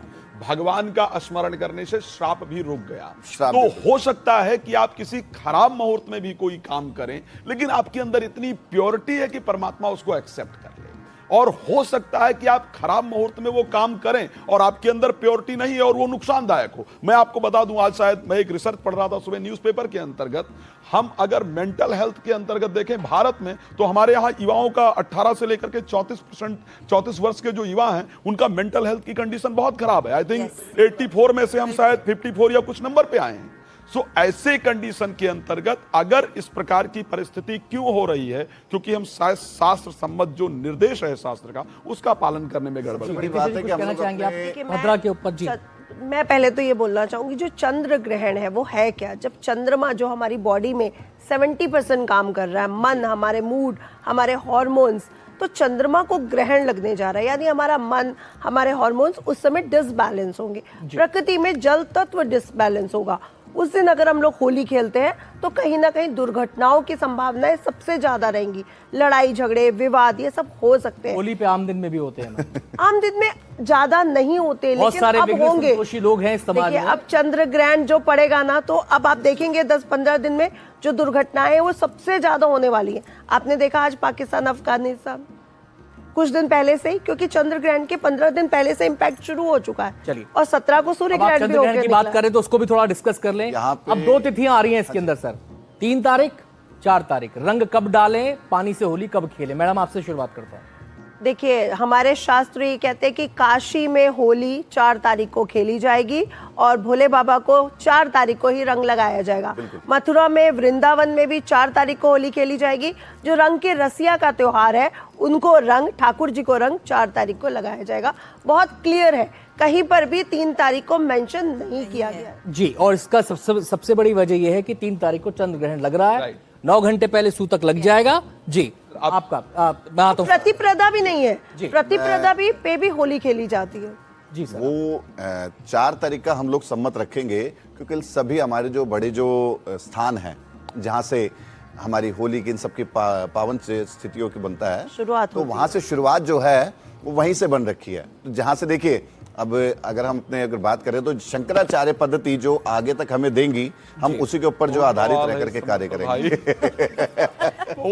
भगवान का स्मरण करने से श्राप भी रुक गया। श्राप तो भी रुक हो सकता है कि आप किसी खराब मुहूर्त में भी कोई काम करें, लेकिन आपके अंदर इतनी प्योरिटी है कि परमात्मा उसको एक्सेप्ट कर ले। और हो सकता है कि आप खराब मुहूर्त में वो काम करें और आपके अंदर प्योरिटी नहीं है और वो नुकसानदायक हो। मैं आपको बता दूं, आज शायद मैं एक रिसर्च पढ़ रहा था सुबह न्यूज़पेपर के अंतर्गत, हम अगर मेंटल हेल्थ के अंतर्गत देखें भारत में, तो हमारे यहाँ युवाओं का 18 से लेकर के 34 वर्ष के जो युवा हैं, उनका मेंटल हेल्थ की कंडीशन बहुत खराब है। आई थिंक 84 में से हम शायद 54 या कुछ नंबर पे आए हैं। सो ऐसे कंडीशन के अंतर्गत अगर इस प्रकार की परिस्थिति क्यों हो रही है, क्योंकि हम शास्त्र सम्मत जो निर्देश है शास्त्र का, उसका पालन करने में गड़बड़ बड़ी है। बात है कि कुछ हम कहना लोग चाहेंगे अपने- आप भद्रा के ऊपर? जी, मैं पहले तो ये बोलना चाहूंगी, जो चंद्र ग्रहण है वो है क्या। जब चंद्रमा जो हमारी बॉडी में 70% काम कर रहा है, मन, हमारे मूड, हमारे हॉर्मोन्स, तो चंद्रमा को ग्रहण लगने जा रहा है, यानी हमारा मन, हमारे हॉर्मोन्स उस समय डिसबैलेंस होंगे। प्रकृति में जल तत्व डिसबैलेंस होगा। उस दिन अगर हम लोग होली खेलते हैं तो कहीं ना कहीं दुर्घटनाओं की संभावनाएं सबसे ज्यादा रहेंगी। लड़ाई झगड़े विवाद ये सब हो सकते हैं। होली पे आम दिन में भी होते हैं ना? आम दिन में ज्यादा नहीं होते, बहुत लेकिन सारे अब विघ्न होंगे। संतोषी लोग हैं इस समाज देखिए, में। अब चंद्र ग्रहण जो पड़ेगा ना, तो अब आप देखेंगे 10-15 दिन में जो दुर्घटनाएं हैं वो सबसे ज्यादा होने वाली है। आपने देखा आज पाकिस्तान अफगानिस्तान कुछ दिन पहले से ही, क्योंकि चंद्र ग्रहण के 15 दिन पहले से इम्पैक्ट शुरू हो चुका है। चलिए। और 17 को सूर्य अब आप ग्रहण भी चंद्र ग्रहण होकर की बात निकला। करें तो उसको भी थोड़ा डिस्कस कर लें। यहाँ पे- अब 2 तिथियां आ रही हैं इसके अंदर सर, 3 तारीख 4 तारीख। रंग कब डालें, पानी से होली कब खेलें? मैडम आपसे शुरुआत करता हूँ। देखिए, हमारे शास्त्र ये कहते हैं कि काशी में होली 4 तारीख को खेली जाएगी और भोले बाबा को 4 तारीख को ही रंग लगाया जाएगा। मथुरा में, वृंदावन में भी 4 तारीख को होली खेली जाएगी। जो रंग के रसिया का त्योहार है, उनको रंग, ठाकुर जी को रंग 4 तारीख को लगाया जाएगा। बहुत क्लियर है, कहीं पर भी 3 तारीख को मेंशन नहीं किया गया है। जी, और इसका सबसे बड़ी वजह यह है कि 3 तारीख को चंद्र ग्रहण लग रहा है। राइट। 9 घंटे पहले सूतक लग जाएगा। जी, आपका मैं आता हूं। प्रतिप्रदा भी नहीं है, जी। प्रतिप्रदा भी पे भी होली खेली जाती है। जी सर। वो 4 तारीख का हम लोग सम्मत रखेंगे, क्योंकि सभी हमारे जो बड़े जो स्थान हैं जहाँ से हमारी होली की इन सबकी पावन से स्थितियों की बनता है, शुरुआत तो होती वहाँ से शुरुआत जो है वो वहीं से बन रखी है। तो जहाँ से देखिए, अब अगर हम अपने अगर बात करें तो शंकराचार्य पद्धति जो आगे तक हमें देंगी, हम उसी के ऊपर जो आधारित रह करके कार्य करेंगे।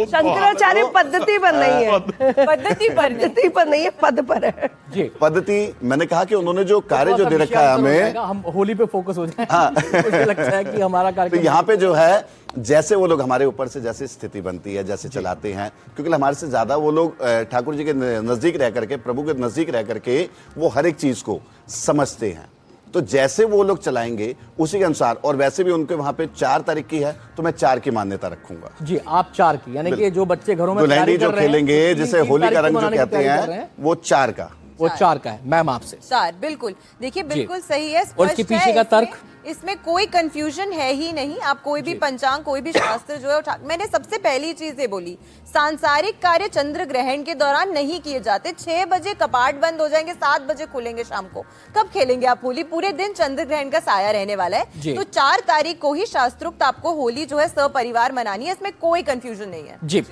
शंकराचार्य पद्धति पर नहीं है, पद्धति पर नहीं है, पद पर है। जी, पद्धति, मैंने कहा कि उन्होंने जो कार्य जो दे थोड़ा सा रखा है विषयांतर हो हमें, जाएगा, हम होली पे फोकस हो जाए। मुझे लगता है कि हमारा तो कार्यक्रम यहाँ पे जो है, जैसे वो लोग हमारे ऊपर से जैसे स्थिति बनती है, जैसे चलाते हैं, क्योंकि हमारे से ज्यादा वो लोग ठाकुर जी के नजदीक रह करके, प्रभु के नजदीक रह करके वो हर एक चीज को समझते हैं। तो जैसे वो लोग चलाएंगे उसी के अनुसार, और वैसे भी उनके वहां पे 4 तारीख की है तो मैं 4 की मान्यता रखूंगा। जी, आप 4 की, यानी कि जो बच्चे घरों में दुल्हन तैयारी जो कर रहे हैं, खेलेंगे, तो जिसे 3 होली का तारीख को रंग जो मनाने की कहते तैयारी कर रहे हैं, वो 4 का। वो 4 का है। मैम आपसे 4 बिल्कुल। देखिए, बिल्कुल सही है, और इसके स्पष्ट है, पीछे का तर्क? इसमें कोई कंफ्यूजन है ही नहीं। आप कोई भी पंचांग, कोई भी शास्त्र जो है मैंने सबसे पहली चीज ये बोली, सांसारिक कार्य चंद्र ग्रहण के दौरान नहीं किए जाते। 6 बजे कपाट बंद हो जाएंगे, 7 बजे खुलेंगे शाम को। कब खेलेंगे आप होली? पूरे दिन चंद्र ग्रहण का साया रहने वाला है। तो 4 तारीख को ही शास्त्रोक्त आपको होली जो है सपरिवार मनानी है, इसमें कोई कंफ्यूजन नहीं है। जी,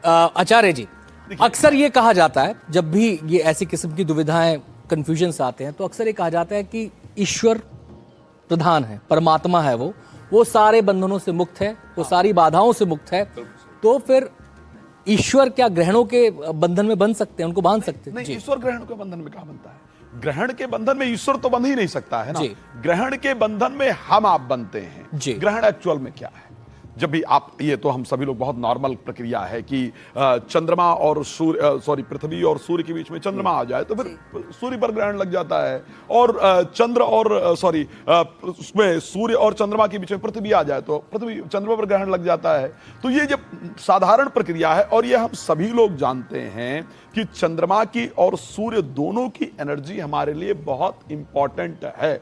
आचार्य जी, अक्सर ये कहा जाता है, जब भी ये ऐसी किस्म की दुविधाएं, कंफ्यूजन्स आते हैं, तो अक्सर ये कहा जाता है कि ईश्वर प्रधान है, परमात्मा है, वो सारे बंधनों से मुक्त है, वो सारी बाधाओं से मुक्त है। तो फिर ईश्वर क्या ग्रहणों के बंधन में बन सकते हैं, उनको बांध सकते हैं? नहीं, ईश्वर ग्रहण के बंधन में कहाँ बनता है? ग्रहण के बंधन में ईश्वर तो बंध ही नहीं सकता है ना। जी। ग्रहण के बंधन में हम आप बनते हैं। जी। ग्रहण एक्चुअल में क्या है? जब भी आप, ये तो हम सभी लोग बहुत नॉर्मल प्रक्रिया है कि चंद्रमा और सूर्य, पृथ्वी और सूर्य के बीच में चंद्रमा आ जाए तो फिर सूर्य पर ग्रहण लग जाता है, और उसमें सूर्य और चंद्रमा के बीच में पृथ्वी आ जाए तो पृथ्वी चंद्रमा पर ग्रहण लग जाता है। तो ये जब साधारण प्रक्रिया है, और ये हम सभी लोग जानते हैं कि चंद्रमा की और सूर्य दोनों की एनर्जी हमारे लिए बहुत इंपॉर्टेंट है।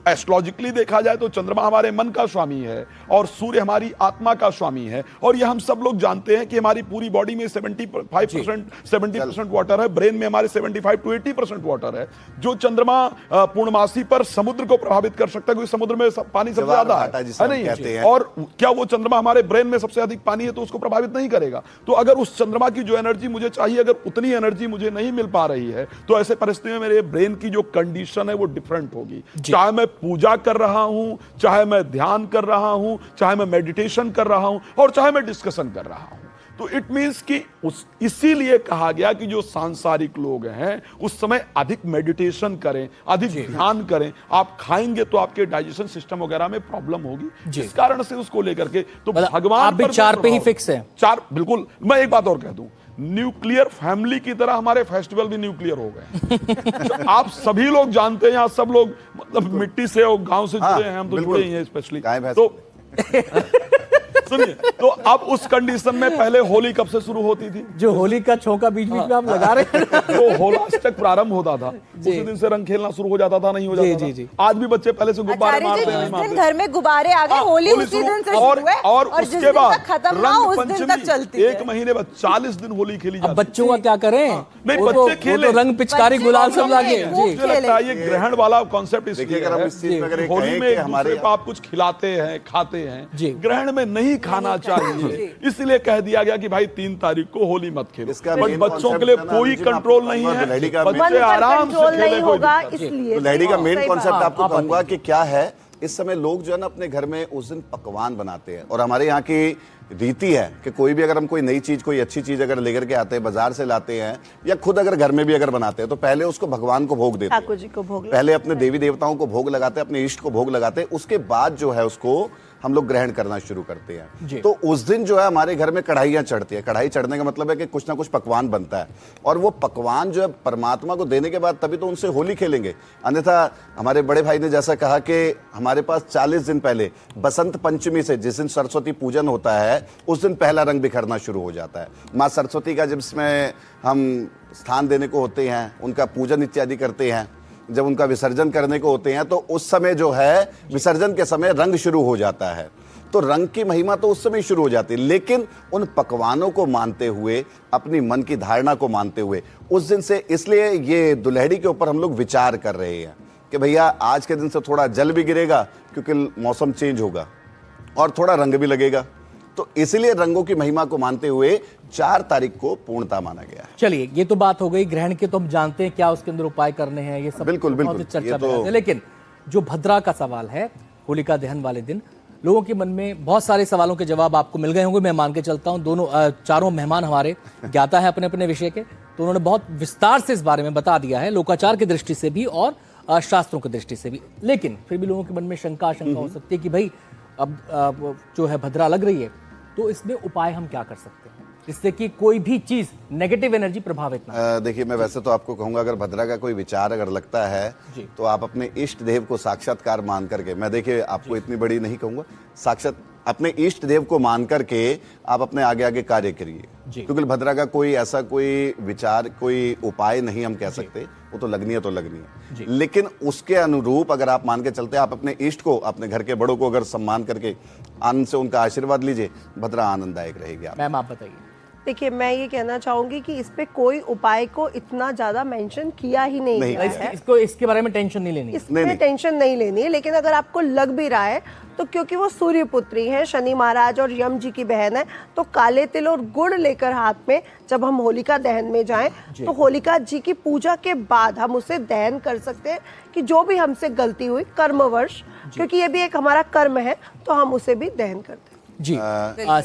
एस्ट्रोलॉजिकली देखा जाए तो चंद्रमा हमारे मन का स्वामी है और सूर्य हमारी आत्मा का स्वामी है, और ये हम सब लोग जानते हैं कि हमारी पूरी बॉडी में 70% वाटर है, ब्रेन में हमारे 75 to 80% वाटर है। जो चंद्रमा पूर्णमासी पर समुद्र को प्रभावित कर सकता है, क्योंकि समुद्र में पानी सबसे ज्यादा है नहीं, और क्या वो चंद्रमा हमारे ब्रेन में सबसे अधिक पानी है तो उसको प्रभावित नहीं करेगा। तो अगर उस चंद्रमा की जो एनर्जी मुझे चाहिए, अगर उतनी एनर्जी मुझे नहीं मिल पा रही है, तो ऐसे परिस्थिति में मेरे ब्रेन की जो कंडीशन है वो डिफरेंट होगी। चाहे मैं पूजा कर रहा हूं, चाहे मैं ध्यान कर रहा हूं, चाहे मैं मेडिटेशन कर रहा हूं, और चाहे मैं डिस्कशन कर रहा हूं। तो इट मींस कि इसीलिए कहा गया कि जो सांसारिक लोग हैं उस समय अधिक मेडिटेशन करें, अधिक ध्यान करें। आप खाएंगे तो आपके डाइजेशन सिस्टम वगैरह में प्रॉब्लम होगी, इस कारण से उसको लेकर के तो भगवान आप भी 4 पे ही फिक्स है। 4 बिल्कुल। मैं एक बात और कह दूं, न्यूक्लियर फैमिली की तरह हमारे फेस्टिवल भी न्यूक्लियर हो गए। आप सभी लोग जानते हैं, यहाँ सब लोग मतलब मिट्टी से और गांव से जुड़े हैं, हम तो जुड़े ही हैं स्पेशली। तो सुनिए, तो अब उस कंडीशन में पहले होली कब से शुरू होती थी? जो होली का छौंका बीच बीच में आप लगा रहे हैं, तो होलाष्टक प्रारंभ होता था, उसी दिन से रंग खेलना शुरू हो जाता था, नहीं हो जाता था। आज भी बच्चे पहले से गुब्बारे मारते हैं, जिस दिन घर में गुब्बारे आ गए, होली उसी दिन से शुरू है, और उसके बाद खत्म ना उस दिन तक चलती है। 1 महीने बाद 40 दिन होली खेली जाती है। बच्चों का क्या करें? नहीं, बच्चे खेले, रंग पिचकारी गुलाल सब लागे। मुझे लगता है ये ग्रहण वाला कॉन्सेप्ट इसलिए अगर हम इस चीज में अगर एक होली कहें में कि एक दूसरे को आप कुछ खिलाते हैं, खाते हैं, ग्रहण में नहीं खाना चाहिए, इसलिए कह दिया गया कि भाई 3 तारीख को होली मत खेलो। बट बच्चों के लिए कोई कंट्रोल नहीं है, बच्चे आराम से खेले होगा। इसलिए लहड़ी का मेन कॉन्सेप्ट आपको कहूंगा कि क्या है, इस समय लोग जो है ना अपने घर में उस दिन पकवान बनाते हैं, और हमारे यहाँ की रीति है कि कोई भी अगर हम कोई नई चीज, कोई अच्छी चीज अगर लेकर के आते हैं, बाजार से लाते हैं या खुद अगर घर में भी अगर बनाते हैं, तो पहले उसको भगवान को भोग देते हैं, ठाकुर जी को भोग, पहले अपने देवी देवताओं को भोग लगाते हैं, अपने इष्ट को भोग लगाते हैं, उसके बाद जो है उसको हम लोग ग्रहण करना शुरू करते हैं। तो उस दिन जो है हमारे घर में कढ़ाइयाँ चढ़ती है। कढ़ाई चढ़ने का मतलब है कि कुछ ना कुछ पकवान बनता है, और वो पकवान जो है परमात्मा को देने के बाद तभी तो उनसे होली खेलेंगे। अन्यथा हमारे बड़े भाई ने जैसा कहा कि हमारे पास 40 दिन पहले बसंत पंचमी से, जिस दिन सरस्वती पूजन होता है, उस दिन पहला रंग बिखरना शुरू हो जाता है। माँ सरस्वती का जिसमें हम स्थान देने को होते हैं, उनका पूजन इत्यादि करते हैं, जब उनका विसर्जन करने को होते हैं, तो उस समय जो है विसर्जन के समय रंग शुरू हो जाता है। तो रंग की महिमा तो उस समय शुरू हो जाती है, लेकिन उन पकवानों को मानते हुए, अपनी मन की धारणा को मानते हुए उस दिन से, इसलिए ये दुल्हड़ी के ऊपर हम लोग विचार कर रहे हैं कि भैया आज के दिन से थोड़ा जल भी गिरेगा क्योंकि मौसम चेंज होगा, और थोड़ा रंग भी लगेगा। तो इसलिए रंगों की महिमा को मानते हुए 4 तारीख को पूर्णता माना गया है। चलिए, ये तो बात हो गई ग्रहण की, तो हम जानते हैं क्या उसके अंदर उपाय करने हैं, ये सब बिल्कुल बिल्कुल चर्चा में। लेकिन जो भद्रा का सवाल है, होलिका दहन वाले दिन लोगों के मन में बहुत सारे सवालों के जवाब आपको मिल गए होंगे, मैं मान के चलता हूं। दोनों चारों मेहमान हमारे ज्ञाता है अपने अपने विषय के, तो उन्होंने बहुत विस्तार से इस बारे में बता दिया है, लोकाचार की दृष्टि से भी और शास्त्रों की दृष्टि से भी। लेकिन फिर भी लोगों के मन में आशंका हो सकती है कि भाई अब जो है भद्रा लग रही है, तो इसमें उपाय हम क्या कर सकते हैं जिससे कि कोई भी चीज नेगेटिव एनर्जी प्रभावित ना। देखिए, मैं वैसे तो आपको कहूंगा, अगर भद्रा का कोई विचार अगर लगता है तो आप अपने इष्ट देव को साक्षात्कार मान करके, मैं देखिए आपको इतनी बड़ी नहीं कहूंगा, साक्षात अपने इष्ट देव को मान करके आप अपने आगे आगे कार्य करिए, क्योंकि भद्रा का कोई ऐसा कोई विचार, कोई उपाय नहीं हम कह सकते, वो तो लगनी है तो लगनी है, लेकिन उसके अनुरूप अगर आप मान के चलते, आप अपने इष्ट को, अपने घर के बड़ों को अगर सम्मान करके आनंद से उनका आशीर्वाद लीजिए, भद्रा आनंददायक रहेगी। मैम आप बताइए। देखिए, मैं ये कहना चाहूंगी कि इस पे कोई उपाय को इतना ज्यादा मेंशन किया ही नहीं गया है। इसके बारे में टेंशन नहीं लेनी, इसमें टेंशन नहीं लेनी है। लेकिन अगर आपको लग भी रहा है तो क्योंकि वो सूर्य पुत्री है, शनि महाराज और यम जी की बहन है, तो काले तिल और गुड़ लेकर हाथ में जब हम होलिका दहन में जाएं, तो होलिका जी की पूजा के बाद हम उसे दहन कर सकते हैं कि जो भी हमसे गलती हुई कर्मवश, क्योंकि ये भी एक हमारा कर्म है, तो हम उसे भी दहन करते हैं। जी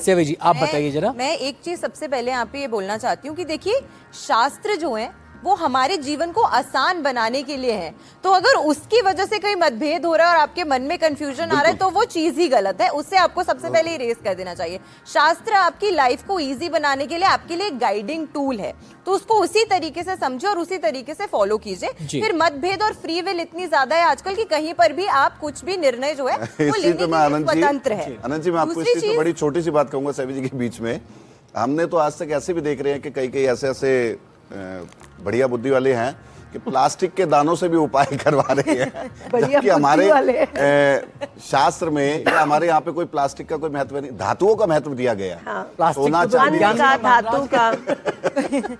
सेवी जी, आप बताइए जरा। मैं एक चीज सबसे पहले यहाँ पे ये बोलना चाहती हूँ कि देखिए, शास्त्र जो है वो हमारे जीवन को आसान बनाने के लिए है, तो अगर उसकी वजह से कोई मतभेद हो रहा है और आपके मन में कंफ्यूजन आ रहा है, तो वो चीज ही गलत है, उससे आपको सबसे पहले इरेज कर देना चाहिए। शास्त्र आपकी लाइफ को इजी बनाने के लिए आपके लिए गाइडिंग टूल है, तो उसको उसी तरीके से समझो और उसी तरीके से फॉलो कीजिए। फिर मतभेद और फ्री विल इतनी ज्यादा है आजकल की कहीं पर भी आप कुछ भी निर्णय जो है वो लेने के लिए स्वतंत्र है। आनंद जी, मैं आपको इस चीज में बड़ी छोटी सी बात कहूंगा सेवी जी के बीच में। हमने तो आज तक ऐसे भी देख रहे हैं कि कई ऐसे बढ़िया बुद्धि वाले हैं कि प्लास्टिक के दानों से भी उपाय करवा रही है, बढ़िया जबकि हमारे बुद्धि वाले। शास्त्र में या हमारे यहाँ पे कोई प्लास्टिक का कोई महत्व नहीं, धातुओं का महत्व दिया गया। प्लास्टिक सोना तो चांदी ज्ञान का, धातु का,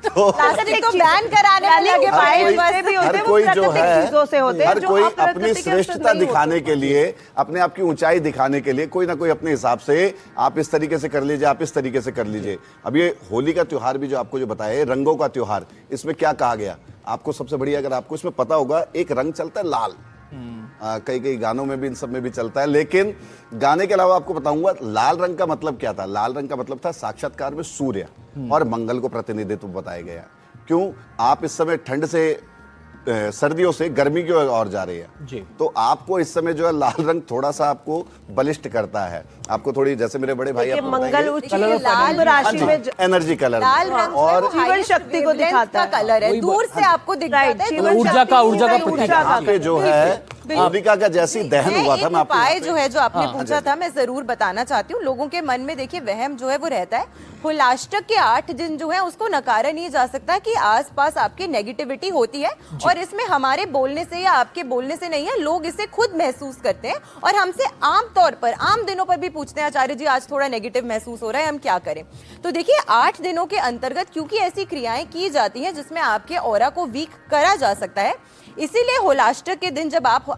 प्लास्टिक तो बैन कराने में लगे हर भाई, कोई- बस भी हर होते हैं, वो कोई जो प्राकृतिक है, चीजों से होते हैं, हर जो कोई अप्रकृति अपनी के श्रेष्ठता नहीं दिखाने के लिए, अपने आप की ऊंचाई दिखाने के लिए कोई ना कोई अपने हिसाब से आप इस तरीके से कर लीजिए, आप इस तरीके से कर लीजिए। अब ये होली का त्योहार भी जो आपको जो बताया, रंगों का त्योहार, इसमें क्या कहा गया आपको सबसे बढ़िया, अगर आपको इसमें पता होगा, एक रंग चलता है लाल, कई कई गानों में भी, इन सब में भी चलता है, लेकिन गाने के अलावा आपको बताऊंगा लाल रंग का मतलब क्या था। लाल रंग का मतलब था साक्षात्कार में सूर्य और मंगल को प्रतिनिधित्व बताया गया। क्यों? आप इस समय ठंड से सर्दियों से गर्मी की ओर जा रही है जी। तो आपको इस समय जो है लाल रंग थोड़ा सा आपको बलिष्ठ करता है, आपको थोड़ी, जैसे मेरे बड़े भाई देखिए, आपको मंगल बताएंगे, उच्च देखिए, लाल राशि में एनर्जी कलर लाल रंग और जीवन शक्ति को दिखाता है। कलर है, दूर से आपको दिख Right, जाता है, जीवन ऊर्जा शक्ति का की ऊर्जा का ऊर्जा प्रतीक। का यहाँ पे जो है होलिका का जैसी दहन हुआ था, एक मैं आपको उपाय यहाँ पे- जो है, जो आपने हाँ, पूछा था, मैं जरूर बताना चाहती हूँ। लोगों के मन में देखिए वहम जो है वो रहता है, होलाष्टक के 8 दिन जो है उसको नकारा नहीं जा सकता कि आसपास आपकी नेगेटिविटी होती है, और इसमें हमारे बोलने से या आपके बोलने से नहीं है, लोग इसे खुद महसूस करते हैं और हमसे आम तौर पर, आम दिनों पर भी पूछते हैं, आचार्य जी आज थोड़ा नेगेटिव महसूस हो रहा है, हम क्या करें। तो देखिए 8 दिनों के अंतर्गत क्योंकि ऐसी क्रियाएं की जाती हैं जिसमें आपके ऑरा को वीक करा जा सकता है, इसीलिए होलाष्टक के दिन जब आप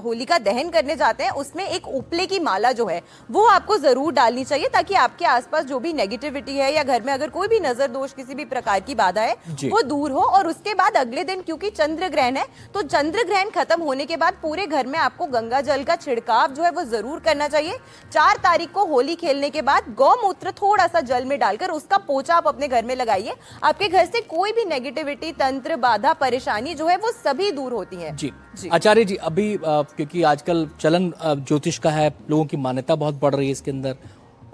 होलिका दहन करने जाते हैं, उसमें एक उपले की माला जो है वो आपको जरूर डालनी चाहिए, ताकि आपके आसपास जो भी नेगेटिविटी है या घर में अगर कोई भी नजर दोष, किसी भी प्रकार की बाधा है, वो दूर हो। और उसके बाद अगले दिन क्योंकि चंद्र ग्रहण है, तो चंद्र ग्रहण खत्म होने के बाद पूरे घर में आपको गंगा जल का छिड़काव जो है वो जरूर करना चाहिए। 4 तारीख को होली खेलने के बाद गौमूत्र थोड़ा सा जल में डालकर उसका पोछा आप अपने घर में लगाइए। आपके घर से कोई भी नेगेटिविटी, तंत्र, बाधा, परेशानी जो है वो सभी दूर होती है। जी आचार्य जी, अभी क्योंकि आजकल चलन ज्योतिष का है, लोगों की मान्यता बहुत बढ़ रही है इसके अंदर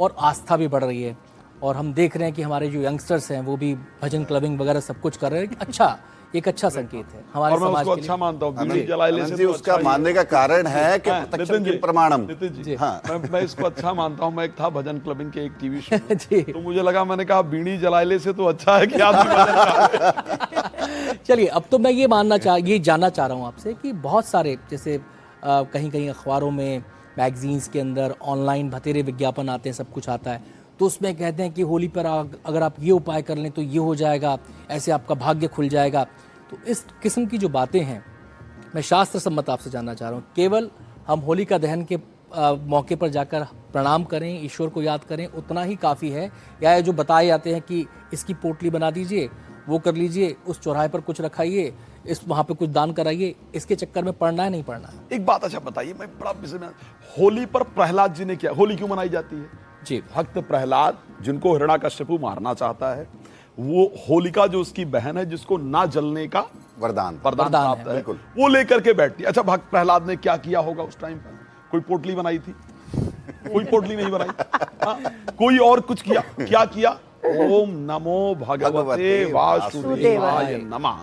और आस्था भी बढ़ रही है, और हम देख रहे हैं कि हमारे जो यंगस्टर्स हैं वो भी भजन क्लबिंग वगैरह सब कुछ कर रहे हैं। अच्छा, एक अच्छा संकेत है हमारे और मैं समाज उसको के लिए। अच्छा मानता हूँ, बीड़ी आनंद जलाइले से जी, तो उसका अच्छा ही है। मानने का कारण है कि हाँ, प्रत्यक्षम नितिन जी, किम प्रमाणम। नितिन जी, हाँ। मैं इसको अच्छा मानता हूँ। मैं एक था भजन क्लबिंग के एक टीवी शो में, जी। तो मुझे लगा, मैंने कहा बीड़ी जलाइले से तो अच्छा है कि आदमी भजन गाए। चलिए, अब तो मैं ये जानना चाह रहा हूँ आपसे कि बहुत सारे, जैसे कहीं कहीं अखबारों में, मैगजीन्स के अंदर, ऑनलाइन बथेरे विज्ञापन आते हैं, सब कुछ आता है, तो उसमें कहते हैं कि होली पर अगर आप ये उपाय कर लें तो ये हो जाएगा, ऐसे आपका भाग्य खुल जाएगा। तो इस किस्म की जो बातें हैं, मैं शास्त्र सम्मत आपसे जानना चाह रहा हूँ। केवल हम होलिका दहन के मौके पर जाकर प्रणाम करें, ईश्वर को याद करें, उतना ही काफ़ी है, या जो बताए जाते हैं कि इसकी पोटली बना दीजिए, वो कर लीजिए, उस चौराहे पर कुछ रखाइए, वहाँ पे कुछ दान कराइए, इसके चक्कर में पड़ना है, नहीं पड़ना है? एक बात अच्छा बताइए, मैं बड़ा विषय में, होली पर प्रहलाद जी ने क्या, होली क्यों मनाई जाती है? जी, भक्त प्रहलाद, जिनको हिरण्याकश्यपु मारना चाहता है, वो होलिका जो उसकी बहन है, जिसको ना जलने का वरदान प्राप्त है, बिल्कुल। वो लेकर के बैठती है। अच्छा, भक्त प्रहलाद ने क्या किया होगा उस टाइम पर? कोई पोटली बनाई थी? कोई पोटली नहीं बनाई। हाँ? कोई और कुछ किया? क्या किया? ओम नमो भगवते वासुदेवाय नमः।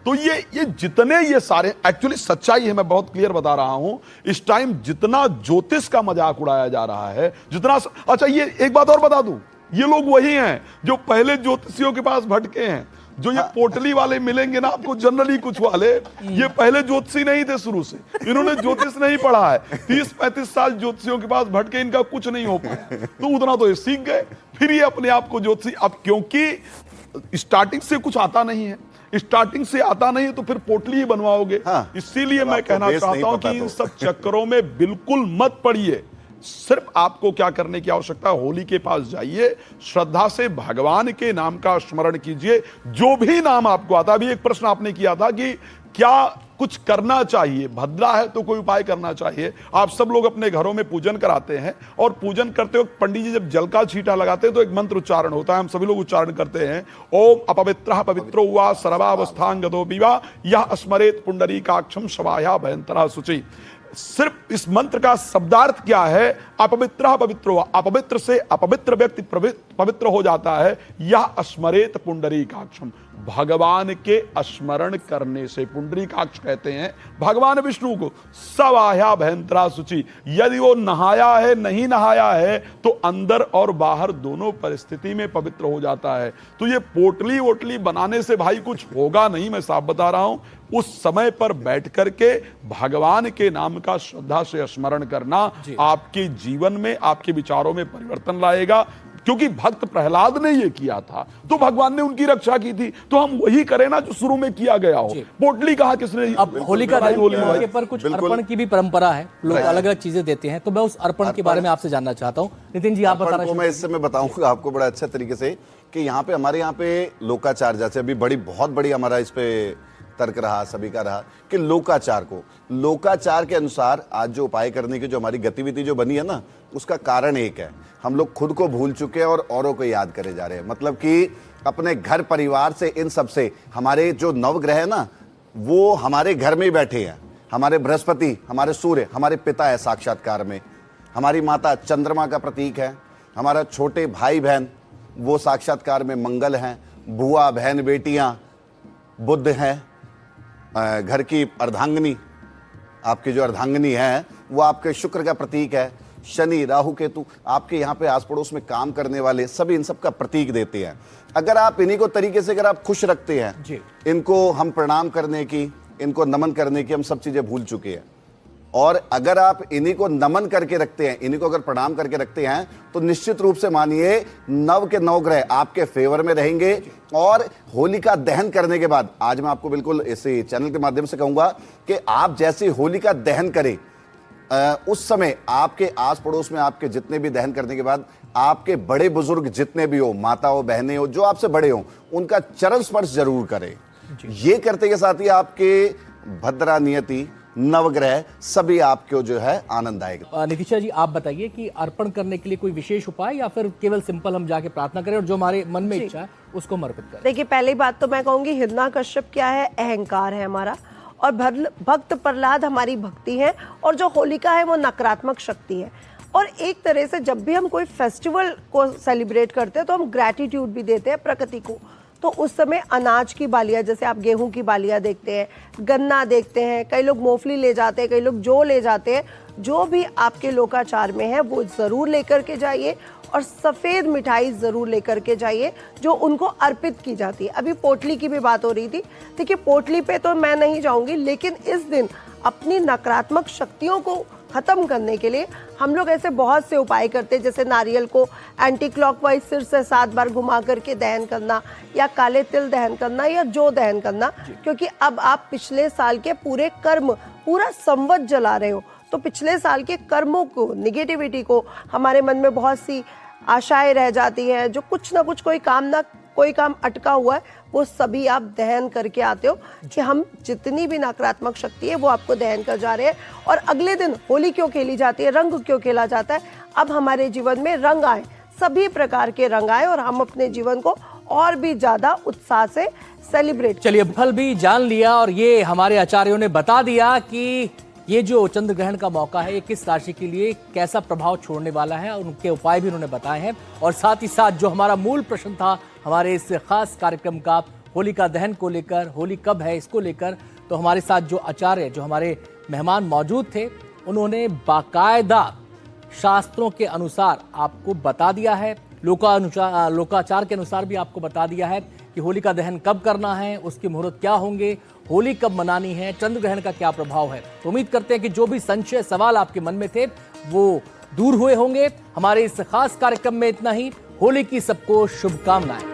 तो ये जितने ये सारे, एक्चुअली सच्चाई है, मैं बहुत क्लियर बता रहा हूं, इस टाइम जितना ज्योतिष का मजाक उड़ाया जा रहा है, जितना, अच्छा ये एक बात और बता दूं, ये लोग वही हैं जो पहले ज्योतिषियों के पास भटके हैं। जो ये पोटली वाले मिलेंगे ना आपको, जनरली कुछ वाले, ये पहले ज्योतिषी नहीं थे शुरू से, इन्होंने ज्योतिष नहीं पढ़ा है, 30-35 साल ज्योतिषियों के पास भटके, इनका कुछ नहीं हो पाया, तो उतना तो ये सीख गए, फिर ये अपने आप को ज्योतिषी। अब क्योंकि स्टार्टिंग से कुछ आता नहीं है, स्टार्टिंग से आता नहीं है, तो फिर पोटली ही बनवाओगे। हाँ, इसीलिए मैं आपको कहना बेस नहीं चाहता हूं पता कि इन तो। सब चक्करों में बिल्कुल मत पड़िए। सिर्फ आपको क्या करने की आवश्यकता है, होली के पास जाइए, श्रद्धा से भगवान के नाम का स्मरण कीजिए, जो भी नाम आपको आता है। अभी एक प्रश्न आपने किया था कि क्या कुछ करना चाहिए, भद्रा है तो कोई उपाय करना चाहिए। आप सब लोग अपने घरों में पूजन कराते हैं, और पूजन करते वक्त पंडित जी जब जल का छींटा लगाते हैं तो एक मंत्र उच्चारण होता है, हम सभी लोग उच्चारण करते हैं, ओम अपवित्रः पवित्रो वा सर्वावस्थांगतो विवा यः स्मरेत पुंडरीकाक्षं शवाया भयंतरः शुचि। सिर्फ इस मंत्र का शब्दार्थ क्या है? अपवित्रः पवित्रो वा, अपवित्र से अपवित्र व्यक्ति पवित्र हो जाता है। यह स्मरेत पुंडरीकाक्षम, भगवान के स्मरण करने से, पुंडरीकाक्ष कहते हैं भगवान विष्णु को, सब आया भयंतरा शुचि। यदि वो नहाया है नहीं नहाया है तो अंदर और बाहर दोनों परिस्थिति में पवित्र हो जाता है। तो ये पोटली वोटली बनाने से भाई कुछ होगा नहीं, मैं साफ बता रहा हूं। उस समय पर बैठ करके भगवान के नाम का श्रद्धा से स्मरण करना आपके जीवन में, आपके विचारों में परिवर्तन लाएगा। क्योंकि भक्त प्रहलाद ने ये किया था तो भगवान ने उनकी रक्षा की थी, तो हम वही करें ना जो शुरू में किया गया हो। पोटली कहा किसने? अब होलिका दहन के मौके पर कुछ अर्पण की भी परंपरा है, लोग अलग अलग चीजें देते हैं, तो मैं उस अर्पण के बारे में आपसे जानना चाहता हूँ। नितिन जी, आप बता रहे हैं। मैं इससे मैं बताऊंगा आपको बड़ा अच्छा तरीके से कि यहाँ पे हमारे यहाँ पे लोकाचार, जैसे अभी बहुत बड़ी हमारा इस पे तर्क रहा, सभी का रहा कि लोकाचार के अनुसार आज जो उपाय करने की जो हमारी गतिविधि जो बनी है ना, उसका कारण एक है, हम लोग खुद को भूल चुके हैं और औरों को याद करे जा रहे हैं। मतलब कि अपने घर परिवार से, इन सब से, हमारे जो नवग्रह है ना, वो हमारे घर में ही बैठे हैं। हमारे बृहस्पति, हमारे सूर्य हमारे पिता है साक्षात्कार में, हमारी माता चंद्रमा का प्रतीक है, हमारा छोटे भाई बहन वो साक्षात्कार में मंगल हैं, बुआ बहन बेटियां बुध हैं, घर की अर्धांगिनी, आपकी जो अर्धांगिनी है वो आपके शुक्र का प्रतीक है, शनि राहु केतु आपके यहाँ पे आस पड़ोस में काम करने वाले सभी इन सब का प्रतीक देते हैं। अगर आप इन्हीं को तरीके से अगर आप खुश रखते हैं, इनको हम प्रणाम करने की, इनको नमन करने की हम सब चीजें भूल चुके हैं। और अगर आप इन्हीं को नमन करके रखते हैं, इन्हीं को अगर प्रणाम करके रखते हैं, तो निश्चित रूप से मानिए नव के नवग्रह आपके फेवर में रहेंगे। और होलिका दहन करने के बाद, आज मैं आपको बिल्कुल इसी चैनल के माध्यम से कहूंगा कि आप जैसे होलिका दहन करें, उस समय आपके आस पड़ोस में आपके जितने भी दहन करने के बाद आपके बड़े बुजुर्ग जितने भी हो, माता हो, बहनें हो, जो आपसे बड़े हो, उनका चरण स्पर्श जरूर करें। ये करते के साथ ही आपके भद्रा नियति, नवग्रह सभी आपको जो है आनंद आएगा। नितिशा जी, आप बताइए कि अर्पण करने के लिए कोई विशेष उपाय या फिर केवल सिंपल हम जाके प्रार्थना करें और जो हमारे मन में इच्छा है उसको समर्पित करें? देखिए, पहली बात तो मैं कहूंगी हिरण्यकश्यप क्या है? अहंकार है हमारा, और भक्त प्रहलाद हमारी भक्ति है, और जो होलिका है वो नकारात्मक शक्ति है। और एक तरह से जब भी हम कोई फेस्टिवल को सेलिब्रेट करते हैं तो हम ग्रैटिट्यूड भी देते हैं प्रकृति को। तो उस समय अनाज की बालियाँ, जैसे आप गेहूं की बालियाँ देखते हैं, गन्ना देखते हैं, कई लोग मूंगफली ले जाते हैं, कई लोग जौ ले जाते हैं, जो भी आपके लोकाचार में है वो ज़रूर लेकर के जाइए। और सफ़ेद मिठाई ज़रूर लेकर के जाइए जो उनको अर्पित की जाती है। अभी पोटली की भी बात हो रही थी, देखिए पोटली पे तो मैं नहीं जाऊंगी, लेकिन इस दिन अपनी नकारात्मक शक्तियों को ख़त्म करने के लिए हम लोग ऐसे बहुत से उपाय करते हैं, जैसे नारियल को एंटी क्लॉकवाइज सिर से 7 बार घुमा करके दहन करना, या काले तिल दहन करना, या जौ दहन करना। क्योंकि अब आप पिछले साल के पूरे कर्म, पूरा संवत जला रहे हो, तो पिछले साल के कर्मों को, निगेटिविटी को, हमारे मन में बहुत सी आशाएं रह जाती हैं, जो कुछ ना कुछ कोई काम अटका हुआ है, वो सभी आप दहन करके आते हो कि हम जितनी भी नकारात्मक शक्ति है वो आपको दहन कर जा रहे हैं। और अगले दिन होली क्यों खेली जाती है, रंग क्यों खेला जाता है? अब हमारे जीवन में रंग आए, सभी प्रकार के रंग आए, और हम अपने जीवन को और भी ज्यादा उत्साह से सेलिब्रेट। चलिए, फल भी जान लिया और ये हमारे आचार्यों ने बता दिया कि ये जो चंद्र ग्रहण का मौका है ये किस राशि के लिए कैसा प्रभाव छोड़ने वाला है, और उनके उपाय भी उन्होंने बताए हैं। और साथ ही साथ जो हमारा मूल प्रश्न था हमारे इस खास कार्यक्रम का, होलिका दहन को लेकर, होली कब है इसको लेकर, तो हमारे साथ जो आचार्य, जो हमारे मेहमान मौजूद थे, उन्होंने बाकायदा शास्त्रों के अनुसार आपको बता दिया है, लोकाचार के अनुसार भी आपको बता दिया है कि होलिका दहन कब करना है, उसके मुहूर्त क्या होंगे, होली कब मनानी है, चंद्र ग्रहण का क्या प्रभाव है। तो उम्मीद करते हैं कि जो भी संशय, सवाल आपके मन में थे वो दूर हुए होंगे। हमारे इस खास कार्यक्रम में इतना ही। होली की सबको शुभकामनाएं।